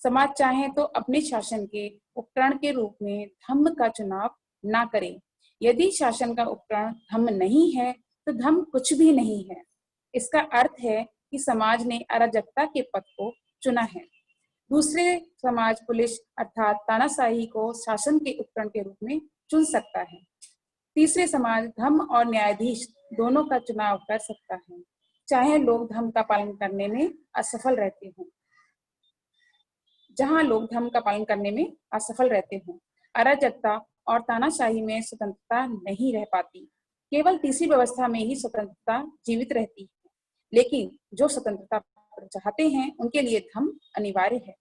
समाज चाहे तो अपने शासन के उपकरण के रूप में धर्म का चुनाव ना करे। यदि शासन का उपकरण धर्म नहीं है तो धर्म कुछ भी नहीं है। इसका अर्थ है कि समाज ने अराजकता के पथ को चुना है। दूसरे समाज पुलिस अर्थात तानाशाही को शासन के उपकरण के रूप में चुन सकता है। तीसरे समाज धर्म और न्यायाधीश दोनों का चुनाव कर सकता है, चाहे लोग धर्म का पालन करने में असफल रहते हों। जहां लोग धर्म का पालन करने में असफल रहते हों, अराजकता और तानाशाही में स्वतंत्रता नहीं रह पाती। केवल तीसरी व्यवस्था में ही स्वतंत्रता जीवित रहती है। लेकिन जो स्वतंत्रता चाहते हैं उनके लिए धर्म अनिवार्य है।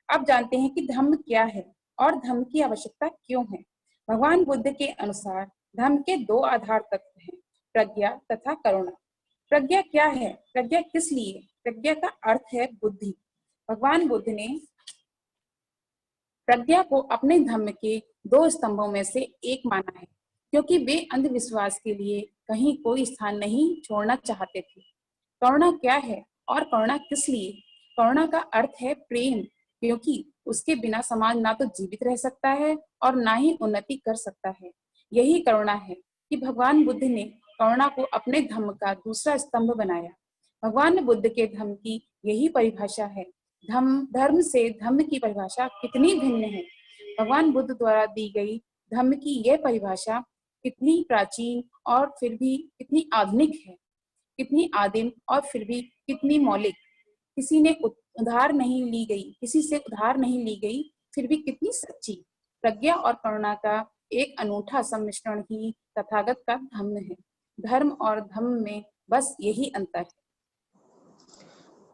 अब जानते हैं कि धर्म क्या है और धर्म की आवश्यकता क्यों है। भगवान बुद्ध के अनुसार धर्म के 2 आधार तत्व हैं, प्रज्ञा तथा करुणा। प्रज्ञा क्या है? प्रज्ञा किस लिए? प्रज्ञा का अर्थ है बुद्धि। भगवान बुद्ध ने प्रज्ञा को अपने धर्म के 2 स्तंभों में से एक माना है, क्योंकि वे अंधविश्वास के लिए कहीं कोई स्थान नहीं छोड़ना चाहते थे। करुणा क्या है और करुणा किस लिए? करुणा का अर्थ है प्रेम, क्योंकि उसके बिना समाज ना तो जीवित रह सकता है और ना ही उन्नति कर सकता है। यही करुणा है कि भगवान बुद्ध ने करुणा को अपने धर्म का दूसरा स्तंभ बनाया। भगवान बुद्ध के धर्म की यही परिभाषा है। धर्म से धर्म की परिभाषा कितनी भिन्न है। भगवान बुद्ध द्वारा दी गई धर्म की यह परिभाषा कितनी प्राचीन और फिर भी कितनी आधुनिक है, कितनी आदिम और फिर भी कितनी मौलिक। किसी से उधार नहीं ली गई, फिर भी कितनी सच्ची। प्रज्ञा और करुणा का एक अनूठा सम्मिश्रण ही तथागत का धम्म है। धर्म और धम्म में बस यही अंतर है।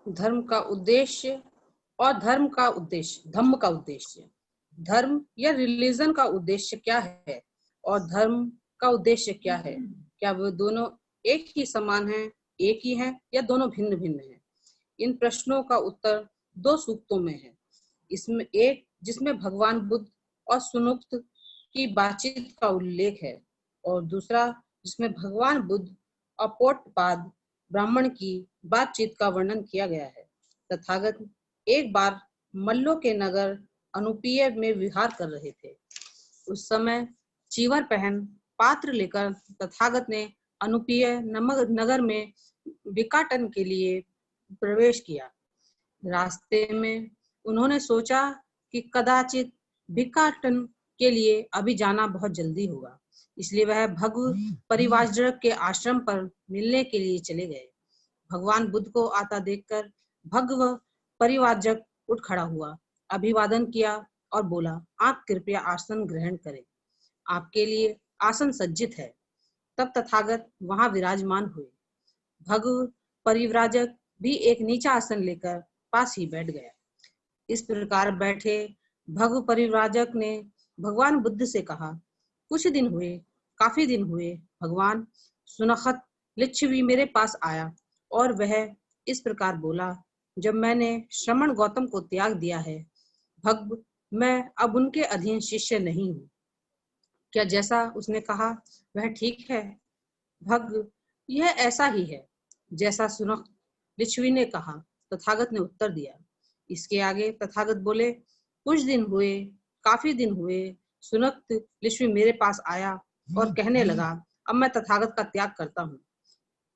धर्म का उद्देश्य और धम्म का उद्देश्य। धर्म या रिलीजन का उद्देश्य क्या है और धर्म का उद्देश्य क्या है? क्या वो दोनों एक ही समान हैं, एक ही हैं, या दोनों भिन्न भिन्न हैं? इन प्रश्नों का उत्तर 2 सूक्तों में है। इसमें एक जिसमें भगवान बुद्ध और सुनुक्त की बातचीत का उल्लेख है और दूसरा जिसमें भगवान बुद्ध और पोटपाद ब्राह्मण की बातचीत का वर्णन किया गया है। तथागत एक बार मल्लों के नगर अनुपीय में विहार कर रहे थे। उस समय चीवर पहन पात्र लेकर तथागत ने अनुपीय नगर में भिक्षाटन के लिए प्रवेश किया। रास्ते में उन्होंने सोचा कि कदाचित भिक्षाटन के लिए अभी जाना बहुत जल्दी होगा, इसलिए वह भगव परिव्राजक के आश्रम पर मिलने के लिए चले गए। भगवान बुद्ध को आता देखकर भगव परिव्राजक उठ खड़ा हुआ, अभिवादन किया और बोला, आप कृपया आसन ग्रहण करें, आपके लिए आसन सज्जित है। तब तथागत वहां विराजमान हुए। भगव परिव्राजक भी एक नीचा आसन लेकर पास ही बैठ गया। इस प्रकार बैठे भगव परिव्राजक ने भगवान बुद्ध से कहा, काफी दिन हुए भगवान सुनखत लिच्छवी मेरे पास आया और वह इस प्रकार बोला, जब मैंने श्रमण गौतम को त्याग दिया है भगव, मैं अब उनके अधीन शिष्य नहीं हूँ। क्या जैसा उसने कहा वह ठीक है? भगव, यह ऐसा ही है जैसा सुनख लिच्छवी ने कहा, तथागत ने उत्तर दिया। इसके आगे तथागत बोले, काफी दिन हुए सुनक लिच्छवी मेरे पास आया और कहने लगा, अब मैं तथागत का त्याग करता हूँ,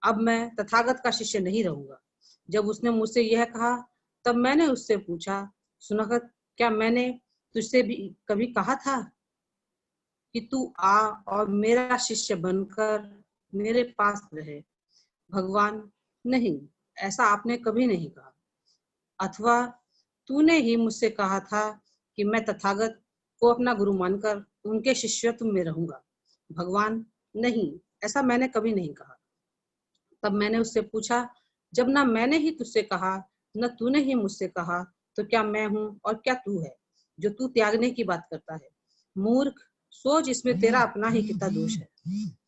अब मैं तथागत का शिष्य नहीं रहूंगा। जब उसने मुझसे यह कहा तब मैंने उससे पूछा, सुनखत, क्या मैंने तुझसे भी कभी कहा था कि तू आ और मेरा शिष्य बनकर मेरे पास रहे? भगवान, नहीं, ऐसा आपने कभी नहीं कहा। अथवा तूने ही मुझसे कहा था कि मैं तथागत को अपना गुरु मानकर उनके शिष्यत्व में रहूंगा। भगवान, नहीं, ऐसा मैंने कभी नहीं कहा। तब मैंने उससे पूछा, जब ना मैंने ही तुझसे कहा न तूने ही मुझसे कहा, तो क्या मैं हूँ और क्या तू है जो तू त्यागने की बात करता है? मूर्ख, सोच, इसमें तेरा अपना ही कितना दोष है।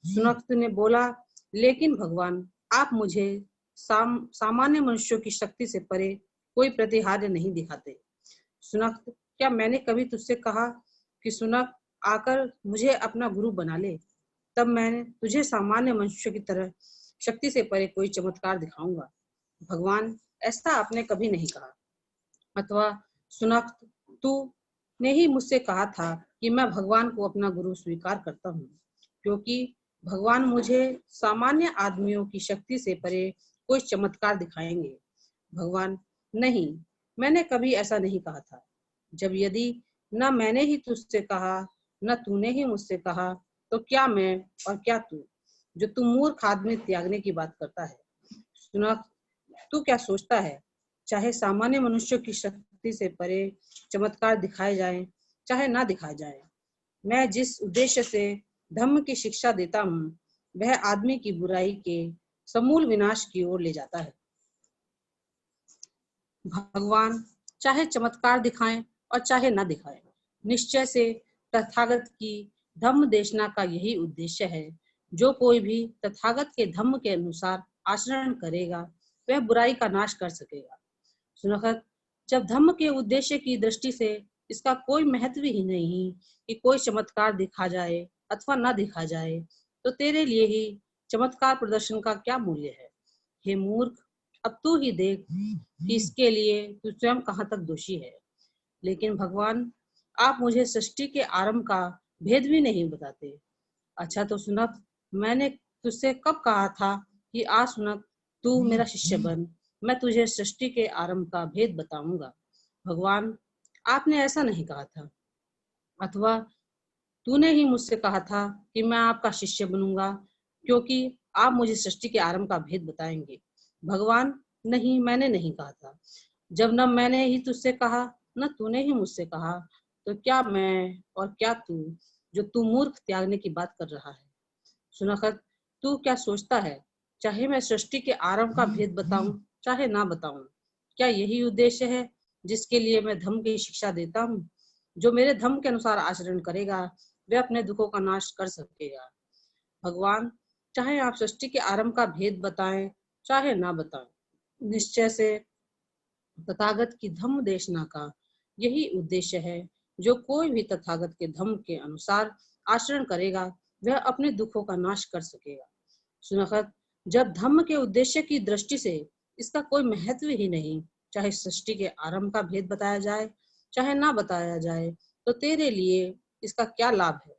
सुनक्त ने बोला, लेकिन भगवान, आप मुझे सामान्य मनुष्यों की शक्ति से परे कोई प्रतिहार्य नहीं दिखाते। सुनक्त, क्या मैंने कभी तुझसे कहा कि सुनक आकर मुझे अपना गुरु बना ले, तब मैं तुझे सामान्य मनुष्य की तरह शक्ति से परे कोई चमत्कार दिखाऊंगा? भगवान, ऐसा आपने कभी नहीं कहा। अथवा सुनक, तू ने ही मुझसे कहा था कि मैं भगवान को अपना गुरु स्वीकार करता हूँ, क्योंकि भगवान मुझे सामान्य आदमियों की शक्ति से परे कोई चमत्कार दिखाएंगे। भगवान, नहीं, मैंने कभी ऐसा नहीं कहा था। जब यदि न मैंने ही तुझसे कहा न तूने ही मुझसे कहा, तो क्या मैं और क्या तू जो तू मूर्ख आदमी त्यागने की बात करता है? सुनक, तू क्या सोचता है, चाहे सामान्य मनुष्यों की शक्ति से परे चमत्कार दिखाए जाएं, चाहे ना दिखाए जाएं, मैं जिस उद्देश्य से धम्म की शिक्षा देता हूँ वह आदमी की बुराई के समूल विनाश की ओर ले जाता है। भगवान, चाहे चमत्कार दिखाएं और चाहे न दिखाएं, निश्चय से तथागत की धम्म देशना का यही उद्देश्य है। जो कोई भी तथागत के धम्म के अनुसार आचरण करेगा वह बुराई का नाश कर सकेगा। सुनखत, जब धम्म के उद्देश्य की दृष्टि से इसका कोई महत्व ही नहीं कि कोई चमत्कार दिखा जाए अथवा न दिखा जाए, तो तेरे लिए ही चमत्कार प्रदर्शन का क्या मूल्य है? हे मूर्ख, अब तू ही देख कि इसके लिए तू स्वयं कहाँ तक दोषी है। लेकिन भगवान, आप मुझे सृष्टि के आरंभ का भेद भी नहीं बताते। अच्छा तो सुनक, मैंने तुझसे कब कहा था कि आ सुनक, तू मेरा शिष्य बन, मैं तुझे सृष्टि के आरंभ का भेद बताऊंगा? भगवान, आपने ऐसा नहीं कहा था। अथवा तूने ही मुझसे कहा था कि मैं आपका शिष्य बनूंगा क्योंकि आप मुझे सृष्टि के आरंभ का भेद बताएंगे? भगवान, नहीं, मैंने नहीं कहा था। जब न मैंने ही तुझसे कहा न तूने ही मुझसे कहा, तो क्या मैं और क्या तू जो तू मूर्ख त्यागने की बात कर रहा है? सुनखत, तू क्या सोचता है, चाहे मैं सृष्टि के आरंभ का भेद बताऊं चाहे ना बताऊं, क्या यही उद्देश्य है जिसके लिए मैं धम्म की शिक्षा देता हूँ? जो मेरे धम्म के अनुसार आचरण करेगा वह अपने दुखों का नाश कर सकेगा। भगवान, चाहे आप सृष्टि के आरंभ का भेद बताएं चाहे ना बताएं, निश्चय से तथागत की धम्म देशना का यही उद्देश्य है। जो कोई भी तथागत के धम्म के अनुसार आचरण करेगा वह अपने दुखों का नाश कर सकेगा। सुनखत, जब धम्म के उद्देश्य की दृष्टि से इसका कोई महत्व ही नहीं, चाहे सृष्टि के आरंभ का भेद बताया जाए चाहे ना बताया जाए, तो तेरे लिए इसका क्या लाभ है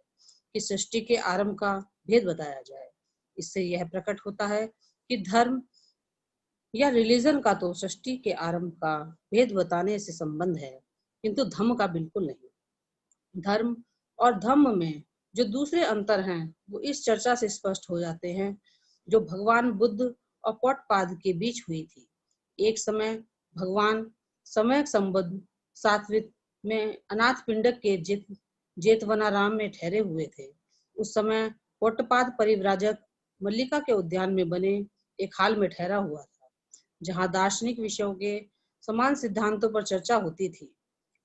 कि सृष्टि के आरंभ का भेद बताया जाए। इससे यह प्रकट होता है कि धर्म या रिलीजन का तो सृष्टि के आरंभ का भेद बताने से संबंध है, किंतु धम्म का बिल्कुल नहीं। धर्म और धम्म में जो दूसरे अंतर हैं वो इस चर्चा से स्पष्ट हो जाते हैं जो भगवान बुद्ध और पौटपाद के बीच हुई थी। एक समय भगवान समय संबद्ध सात्विक में अनाथ पिंडक के जेतवनाराम में ठहरे हुए थे। उस समय पौटपाद परिव्राजक मल्लिका के उद्यान में बने एक हाल में ठहरा हुआ था, जहाँ दार्शनिक विषयों के समान सिद्धांतों पर चर्चा होती थी।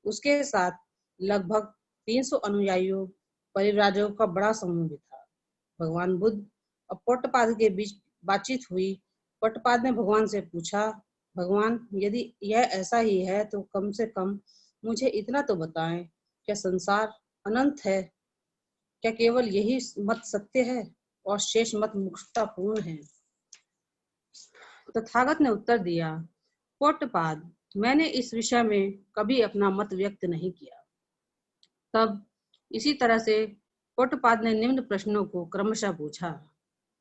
उसके साथ लगभग 300 अनुयायियों परिव्राजकों का बड़ा समूह भी था। भगवान बुद्ध और पौटपाद के बीच बातचीत हुई। पौटपाद ने भगवान से पूछा, भगवान, यदि यह ऐसा ही है तो कम से कम मुझे इतना तो बताएं, क्या संसार अनंत है? क्या केवल यही मत सत्य है और शेष मत मूर्खतापूर्ण है? तथागत ने उत्तर दिया, पौटपाद, मैंने इस विषय में कभी अपना मत व्यक्त नहीं किया। तब इसी तरह से पौटपाद ने निम्न प्रश्नों को क्रमशः पूछा,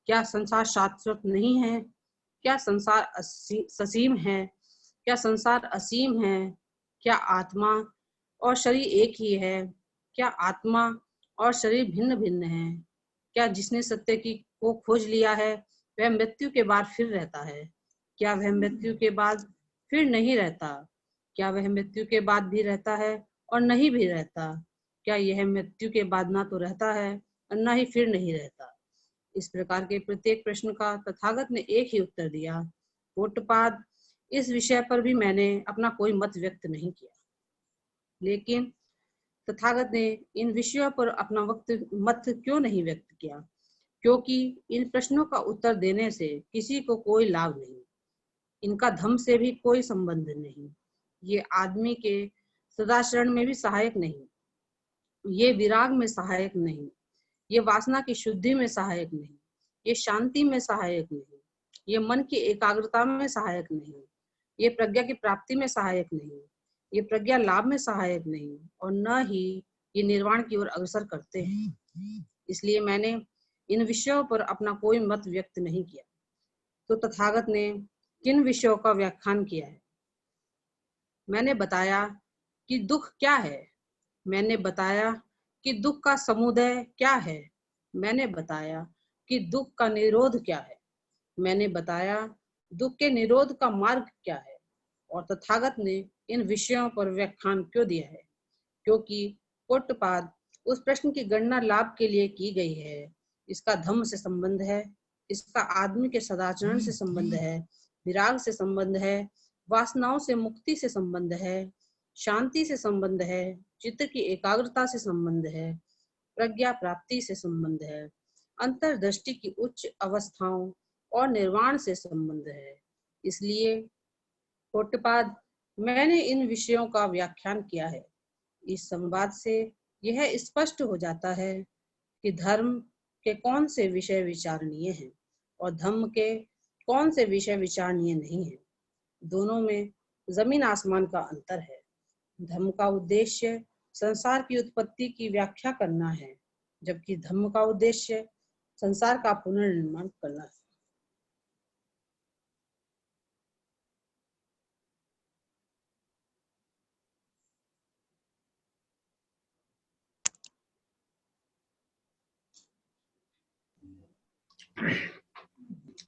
क्या संसार शाश्वत नहीं है? क्या संसार ससीम है? क्या संसार असीम है? क्या आत्मा और शरीर एक ही है? क्या आत्मा और शरीर भिन्न भिन्न है? क्या जिसने सत्य को खोज लिया है वह मृत्यु के बाद फिर रहता है? क्या वह मृत्यु के बाद फिर नहीं रहता? क्या वह मृत्यु के बाद भी रहता है और नहीं भी रहता? क्या यह मृत्यु के बाद ना तो रहता है और ना ही फिर नहीं रहता? इस प्रकार के प्रत्येक प्रश्न का तथागत ने एक ही उत्तर दिया, पौटपाद, इस विषय पर भी मैंने अपना कोई मत व्यक्त नहीं किया। लेकिन तथागत ने इन विषयों पर अपना मत क्यों नहीं व्यक्त किया? क्योंकि इन प्रश्नों का उत्तर देने से किसी को कोई लाभ नहीं, इनका धम्म से भी कोई संबंध नहीं, ये आदमी के सदाचरण में भी सहायक नहीं, ये विराग में सहायक नहीं, ये वासना की शुद्धि में सहायक नहीं, ये शांति में सहायक नहीं, ये मन की एकाग्रता में सहायक नहीं, ये प्रज्ञा की प्राप्ति में सहायक नहीं, ये प्रज्ञा लाभ में सहायक नहीं, और न ही ये निर्वाण की ओर अग्रसर करते हैं। इसलिए मैंने इन विषयों पर अपना कोई मत व्यक्त नहीं किया। तो तथागत ने किन विषयों का व्याख्यान किया है? मैंने बताया कि दुख क्या है, मैंने बताया कि दुख का समुदय क्या है, मैंने बताया कि दुख का निरोध क्या है, मैंने बताया दुख के निरोध का मार्ग क्या है, और तथागत ने इन विषयों पर व्याख्यान क्यों दिया है? क्योंकि पौटपाद, उस प्रश्न की गणना लाभ के लिए की गई है। इसका धम्म से संबंध है, इसका आदमी के सदाचरण से संबंध है, विराग से संबंध है, वासनाओं से मुक्ति से संबंध है, शांति से संबंध है, चित्त की एकाग्रता से संबंध है, प्रज्ञा प्राप्ति से संबंध है, अंतर्दृष्टि की उच्च अवस्थाओं और निर्वाण से संबंध है। इसलिए पौटपाद, मैंने इन विषयों का व्याख्यान किया है। इस संवाद से यह स्पष्ट हो जाता है कि धर्म के कौन से विषय विचारणीय हैं और धम्म के कौन से विषय विचारणीय नहीं है। दोनों में जमीन आसमान का अंतर है। धम्म का उद्देश्य संसार की उत्पत्ति की व्याख्या करना है, जबकि धम्म का उद्देश्य संसार का पुनर्निर्माण करना है।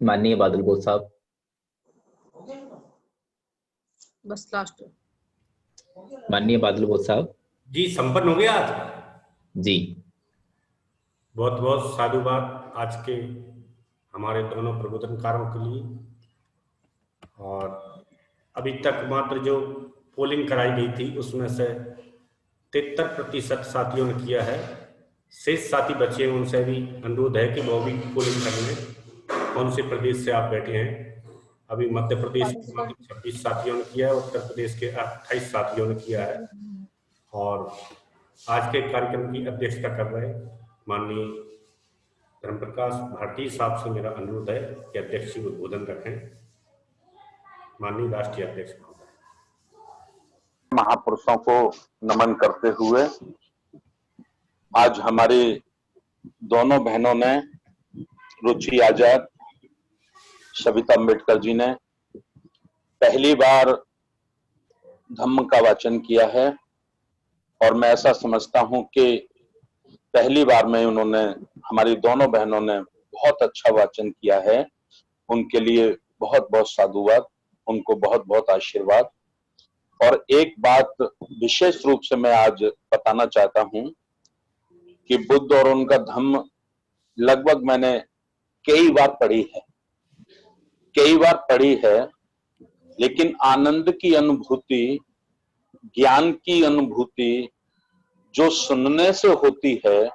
माननीय बादल बोस साहब। बस लास्ट। माननीय बादल बोस साहब। जी, संपन्न हो गया आज। जी, बहुत बहुत साधुवाद आज के हमारे दोनों प्रबोधनकारों के लिए। और अभी तक मात्र जो पोलिंग कराई गई थी उसमें से 73% साथियों ने किया है। शेष साथी बचे हैं, उनसे भी अनुरोध है कि वो भी पोलिंग कर लें। कौन से प्रदेश से आप बैठे हैं? अभी मध्य प्रदेश के मात्र 26 साथियों ने किया है, उत्तर प्रदेश के 28 साथियों ने किया है। और आज के कार्यक्रम की अध्यक्षता कर रहे माननीय धर्मप्रकाश भारती साहब से मेरा अनुरोध है कि अध्यक्ष जी उद्बोधन रखें। माननीय राष्ट्रीय अध्यक्ष महोदय। महापुरुषों को नमन करते हुए आज हमारी दोनों बहनों ने, रुचि आजाद, सविता अम्बेडकर जी ने पहली बार धम्म का वाचन किया है और मैं ऐसा समझता हूं कि पहली बार में उन्होंने, हमारी दोनों बहनों ने बहुत अच्छा वाचन किया है। उनके लिए बहुत बहुत साधुवाद, उनको बहुत बहुत आशीर्वाद। और एक बात विशेष रूप से मैं आज बताना चाहता हूं कि बुद्ध और उनका धम्म लगभग मैंने कई बार पढ़ी है, लेकिन आनंद की अनुभूति, ज्ञान की अनुभूति जो सुनने से होती है,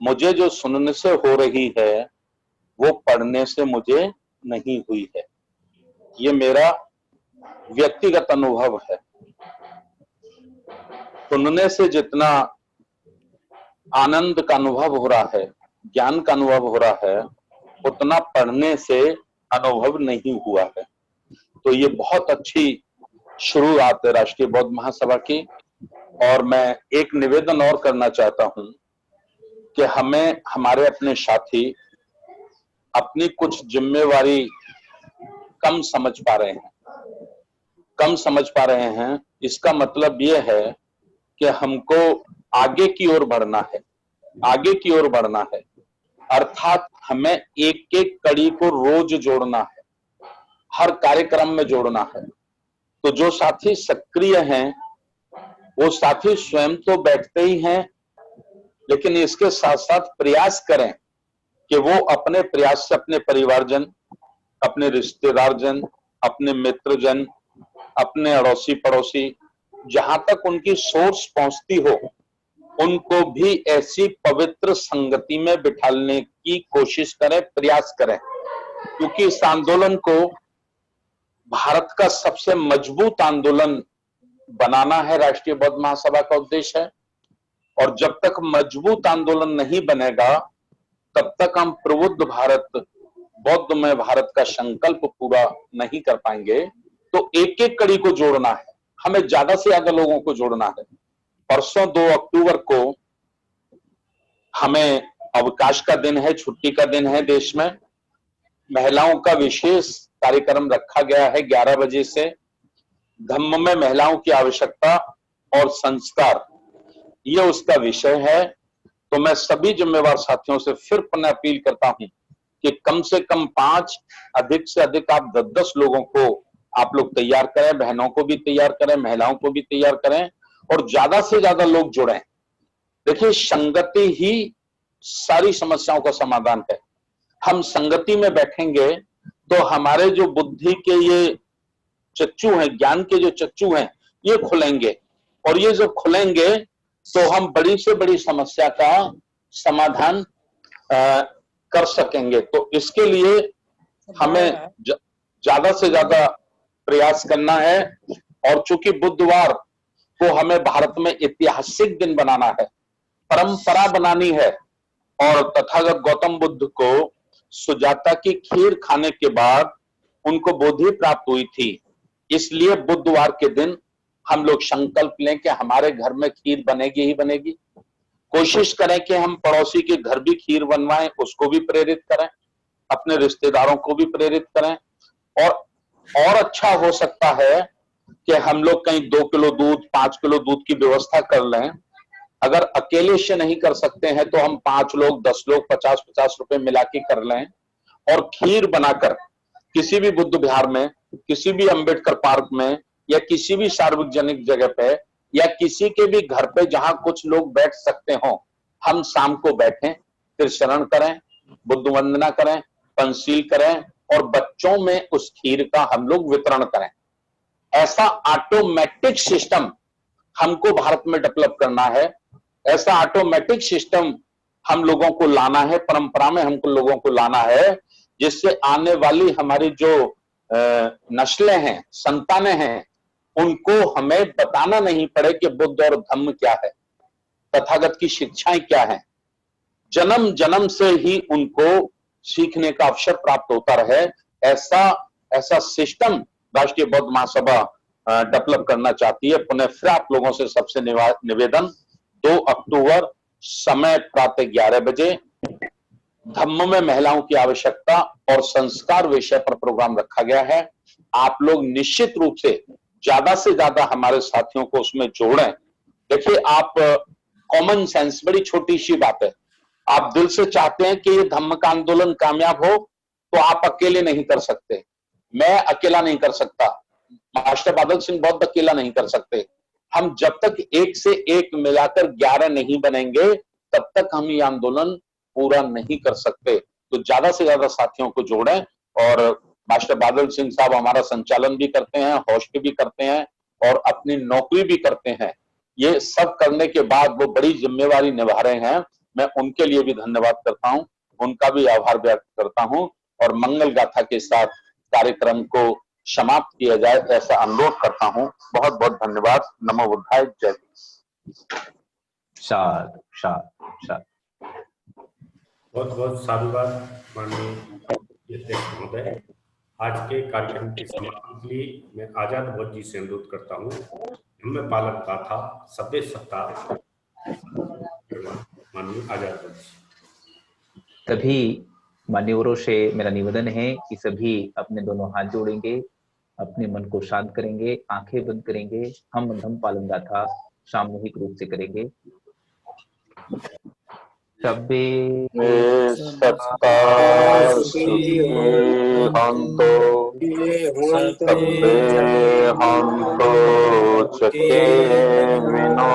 मुझे जो सुनने से हो रही है वो पढ़ने से मुझे नहीं हुई है। ये मेरा व्यक्तिगत अनुभव है। सुनने से जितना आनंद का अनुभव हो रहा है, ज्ञान का अनुभव हो रहा है, उतना पढ़ने से अनुभव नहीं हुआ है। तो ये बहुत अच्छी शुरुआत है राष्ट्रीय बौद्ध महासभा की। और मैं एक निवेदन और करना चाहता हूं कि हमें, हमारे अपने साथी अपनी कुछ जिम्मेवारी कम समझ पा रहे हैं। इसका मतलब यह है कि हमको आगे की ओर बढ़ना है, अर्थात हमें एक एक कड़ी को रोज जोड़ना है, हर कार्यक्रम में जोड़ना है। तो जो साथी सक्रिय हैं वो साथी स्वयं तो बैठते ही हैं, लेकिन इसके साथ साथ प्रयास करें कि वो अपने प्रयास से अपने परिवारजन, अपने रिश्तेदारजन, अपने मित्रजन, अपने अड़ोसी पड़ोसी, जहां तक उनकी सोर्स पहुंचती हो, उनको भी ऐसी पवित्र संगति में बिठाने की कोशिश करें, प्रयास करें। क्योंकि इस आंदोलन को भारत का सबसे मजबूत आंदोलन बनाना है, राष्ट्रीय बौद्ध महासभा का उद्देश्य है। और जब तक मजबूत आंदोलन नहीं बनेगा तब तक हम प्रबुद्ध भारत, बौद्धमय भारत का संकल्प पूरा नहीं कर पाएंगे। तो एक एक कड़ी को जोड़ना है, हमें ज्यादा से ज्यादा लोगों को जोड़ना है। परसों 2 अक्टूबर को हमें अवकाश का दिन है, छुट्टी का दिन है देश में। महिलाओं का विशेष कार्यक्रम रखा गया है 11 बजे से। धम्म में महिलाओं की आवश्यकता और संस्कार, ये उसका विषय है। तो मैं सभी जिम्मेवार साथियों से फिर पुनः अपील करता हूं कि कम से कम 5, अधिक से अधिक आप 10-10 लोगों को आप लोग तैयार करें, बहनों को भी तैयार करें, महिलाओं को भी तैयार करें और ज्यादा से ज्यादा लोग जुड़ें। देखिए, संगति ही सारी समस्याओं का समाधान है। हम संगति में बैठेंगे तो हमारे जो बुद्धि के ये चच्चू हैं, ज्ञान के जो चच्चू हैं, ये खुलेंगे। और ये जब खुलेंगे तो हम बड़ी से बड़ी समस्या का समाधान कर सकेंगे। तो इसके लिए हमें ज्यादा से ज्यादा प्रयास करना है। और चूंकि बुधवार को हमें भारत में ऐतिहासिक दिन बनाना है, परंपरा बनानी है। और तथागत गौतम बुद्ध को सुजाता की खीर खाने के बाद उनको बोधि प्राप्त हुई थी। इसलिए बुधवार के दिन हम लोग संकल्प लें कि हमारे घर में खीर बनेगी ही बनेगी। कोशिश करें कि हम पड़ोसी के घर भी खीर बनवाएं, उसको भी प्रेरित करें, अपने रिश्तेदारों को भी प्रेरित करें। और अच्छा हो सकता है कि हम लोग कहीं 2 किलो दूध, 5 किलो दूध की व्यवस्था कर लें। अगर अकेले से नहीं कर सकते हैं तो हम 5 लोग, 10 लोग 50-50 रुपए मिला के कर लें और खीर बनाकर किसी भी बुद्ध विहार में, किसी भी अंबेडकर पार्क में या किसी भी सार्वजनिक जगह पे या किसी के भी घर पे जहां कुछ लोग बैठ सकते हो, हम शाम को बैठें, फिर शरण करें, बुद्ध वंदना करें, पंचशील करें और बच्चों में उस खीर का हम लोग वितरण करें। ऐसा ऑटोमेटिक सिस्टम हमको भारत में डेवलप करना है। ऐसा ऑटोमेटिक सिस्टम हम लोगों को लाना है, परंपरा में हमको लोगों को लाना है, जिससे आने वाली हमारी जो नस्लें हैं, संतानें हैं, उनको हमें बताना नहीं पड़े कि बुद्ध और धम्म क्या है, तथागत की शिक्षाएं क्या हैं। जन्म जन्म से ही उनको सीखने का अवसर प्राप्त होता रहे, ऐसा सिस्टम राष्ट्रीय बौद्ध महासभा डेवलप करना चाहती है। पुनः फिर आप लोगों से सबसे निवेदन, 2 अक्टूबर समय प्रातः 11 बजे धम्म में महिलाओं की आवश्यकता और संस्कार विषय पर प्रोग्राम रखा गया है। आप लोग निश्चित रूप से ज्यादा हमारे साथियों को उसमें जोड़ें। देखिए, आप कॉमन सेंस, बड़ी छोटी सी बात है, आप दिल से चाहते हैं कि ये धम्म का आंदोलन कामयाब हो, तो आप अकेले नहीं कर सकते, मैं अकेला नहीं कर सकता, मास्टर बादल सिंह बौद्ध अकेला नहीं कर सकते। हम जब तक एक से एक मिलाकर 11 नहीं बनेंगे, तब तक हम ये आंदोलन पूरा नहीं कर सकते। तो ज्यादा से ज्यादा साथियों को जोड़ें। और मास्टर बादल सिंह साहब हमारा संचालन भी करते हैं, होस्ट भी करते हैं और अपनी नौकरी भी करते हैं। ये सब करने के बाद वो बड़ी जिम्मेवारी निभा रहे हैं। मैं उनके लिए भी धन्यवाद करता हूं, उनका भी आभार व्यक्त करता हूं और मंगल गाथा के साथ कार्यक्रम को समाप्त किया जाए ऐसा अनुरोध करता हूं। बहुत बहुत धन्यवाद। नमो बुद्धाय। जय हिंद। साधु साधु साधु। बहुत बहुत साधुवाद माननीय अध्यक्ष महोदय। आज के कार्यक्रम की समाप्ति के लिए मैं आजाद भोज जी से अनुरोध करता हूँ, धम्म पालन गाथा सभ्य सत्ता माननीय आजाद भोज। सभी मान्यवरों से मेरा निवेदन है कि सभी अपने दोनों हाथ जोड़ेंगे, अपने मन को शांत करेंगे, आंखें बंद करेंगे, हम धम्म पालन गाथा सामूहिक रूप से करेंगे। सभ्य सत्ता सुखी हंतो, सभ्ये हंतो चखे विनो,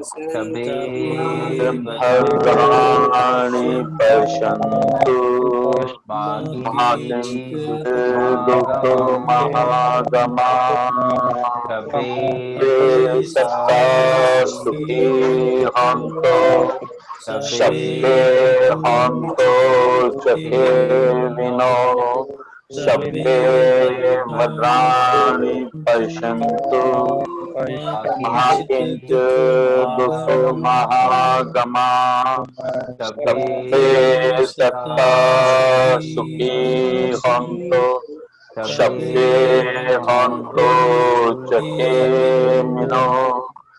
सभ्ये भद्राणि पश्यन्तु मा किंचित् दुःख महागमा, सभ्ये सत्ता सुखी हंतो, सभ्ये हंतो चखे विनो, सभ्ये भद्राणि पश्यन्तु मा किंचित् दुःख महागमा, सभ्ये सत्ता सुखी हंतो, सभ्ये हंतो चखे विनो,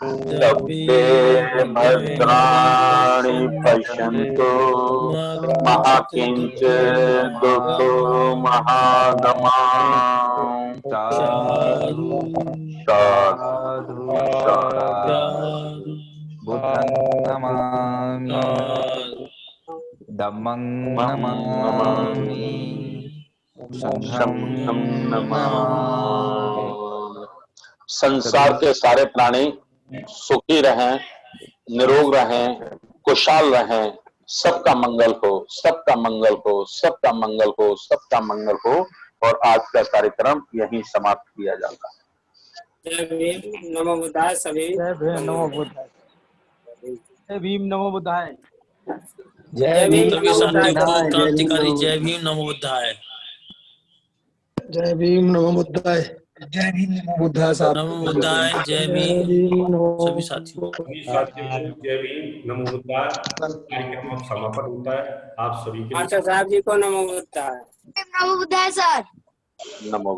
सभ्ये भद्राणि पश्यन्तु मा किंचित् दुःख महागमा। साधु साधु साधु। बुद्धं नमामि, धम्मं नमामि, संघं नमामि। संसार के सारे प्राणी सुखी रहें, निरोग रहें, कुशल रहें, सबका मंगल हो, सबका मंगल हो, सबका मंगल हो, सबका मंगल हो। और आज का कार्यक्रम यहीं समाप्त किया जाता है। जय भीम नमो बुद्धाय। सभी जय भीम नमो बुद्धाय। जय भीम नमो बुद्धाय। जय भीम सभी नमो साथियों को बुद्धाय। क्रांतिकारी जय भीम नमो बुद्धाय। जय भीम नमो बुद्धाय। जय भीम नमो बुद्धाय साहब। नमो बुद्धाय। जय भीम सभी साथियों। सभी साथियों को जय भीम नमो बुद्धाय। कार्यक्रम अब समापन होता है। आप सभी के मास्टर साहब जी को नमो बुद्धाय। नमो बुद्धाय सर। नमो